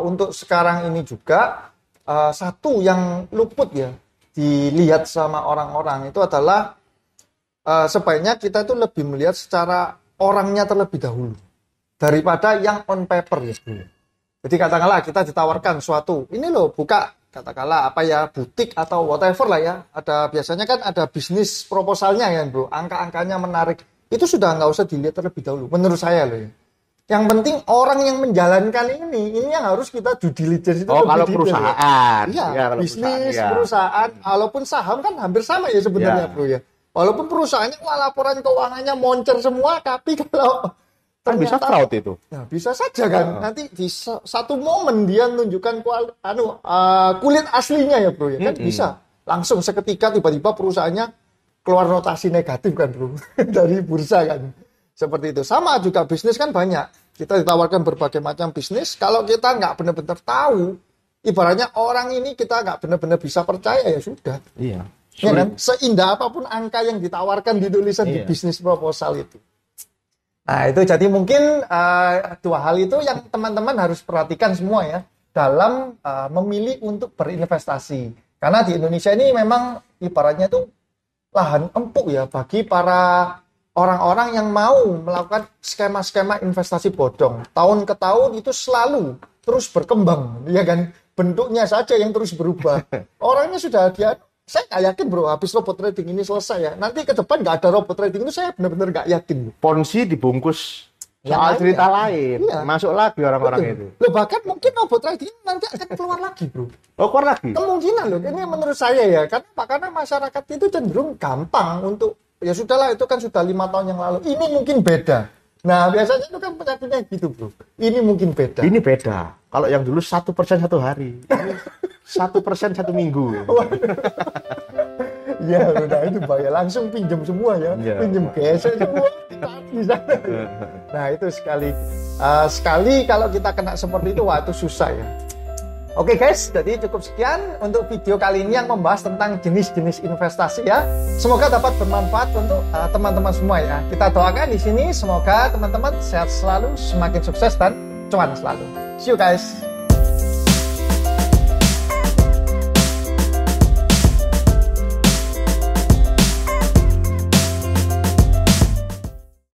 untuk sekarang ini juga satu yang luput ya dilihat sama orang-orang itu adalah sebaiknya kita itu lebih melihat secara orangnya terlebih dahulu. Daripada yang on paper ya. Jadi katakanlah kita ditawarkan suatu, ini loh buka katakanlah apa ya butik atau whatever lah ya. Ada biasanya kan ada bisnis proposalnya ya bro, angka-angkanya menarik. Itu sudah nggak usah dilihat terlebih dahulu, menurut saya loh ya. Yang penting orang yang menjalankan ini yang harus kita due diligence itu. Kalau perusahaan, ya, bisnis perusahaan, walaupun saham kan hampir sama ya sebenarnya bro ya. Walaupun perusahaannya laporan keuangannya moncer semua, tapi kalau kan bisa fraud itu. Ya, bisa saja kan. Nanti di satu momen dia menunjukkan kulit aslinya ya bro ya. Kan bisa langsung seketika tiba-tiba perusahaannya keluar notasi negatif kan bro. Dari bursa kan. Seperti itu. Sama juga bisnis kan banyak. Kita ditawarkan berbagai macam bisnis. Kalau kita nggak benar-benar tahu, ibaratnya orang ini kita nggak benar-benar bisa percaya ya sudah. Iya. Ya kan? Seindah apapun angka yang ditawarkan di tulisan di bisnis proposal itu. Nah itu jadi mungkin dua hal itu yang teman-teman harus perhatikan semua ya dalam memilih untuk berinvestasi. Karena di Indonesia ini memang ibaratnya itu lahan empuk ya bagi para orang-orang yang mau melakukan skema-skema investasi bodong. Tahun ke tahun itu selalu terus berkembang, ya kan? Bentuknya saja yang terus berubah. Orangnya sudah saya nggak yakin bro, habis robot trading ini selesai ya. Nanti ke depan nggak ada robot trading itu saya benar-benar nggak yakin. Ponzi dibungkus soal cerita lain. Iya. Masuk lagi orang-orang itu. Loh, bahkan mungkin robot trading nanti akan keluar lagi, bro. Oh, keluar lagi? Kemungkinan loh, ini menurut saya ya. Karena masyarakat itu cenderung gampang untuk, ya sudahlah itu kan sudah 5 tahun yang lalu. Ini mungkin beda. Nah, biasanya itu kan penyakitnya gitu, bro. Ini mungkin beda. Ini beda. Kalau yang dulu 1% 1 hari. Ini 1% 1 minggu. Ya, udah itu bahaya. Langsung pinjam semua ya. Ya. Pinjam gesek semua. Di sana. Nah, itu sekali kalau kita kena seperti itu, wah itu susah ya. Oke guys, jadi cukup sekian untuk video kali ini yang membahas tentang jenis-jenis investasi ya. Semoga dapat bermanfaat untuk teman-teman semua ya. Kita doakan di sini semoga teman-teman sehat selalu, semakin sukses dan cuan selalu. See you guys.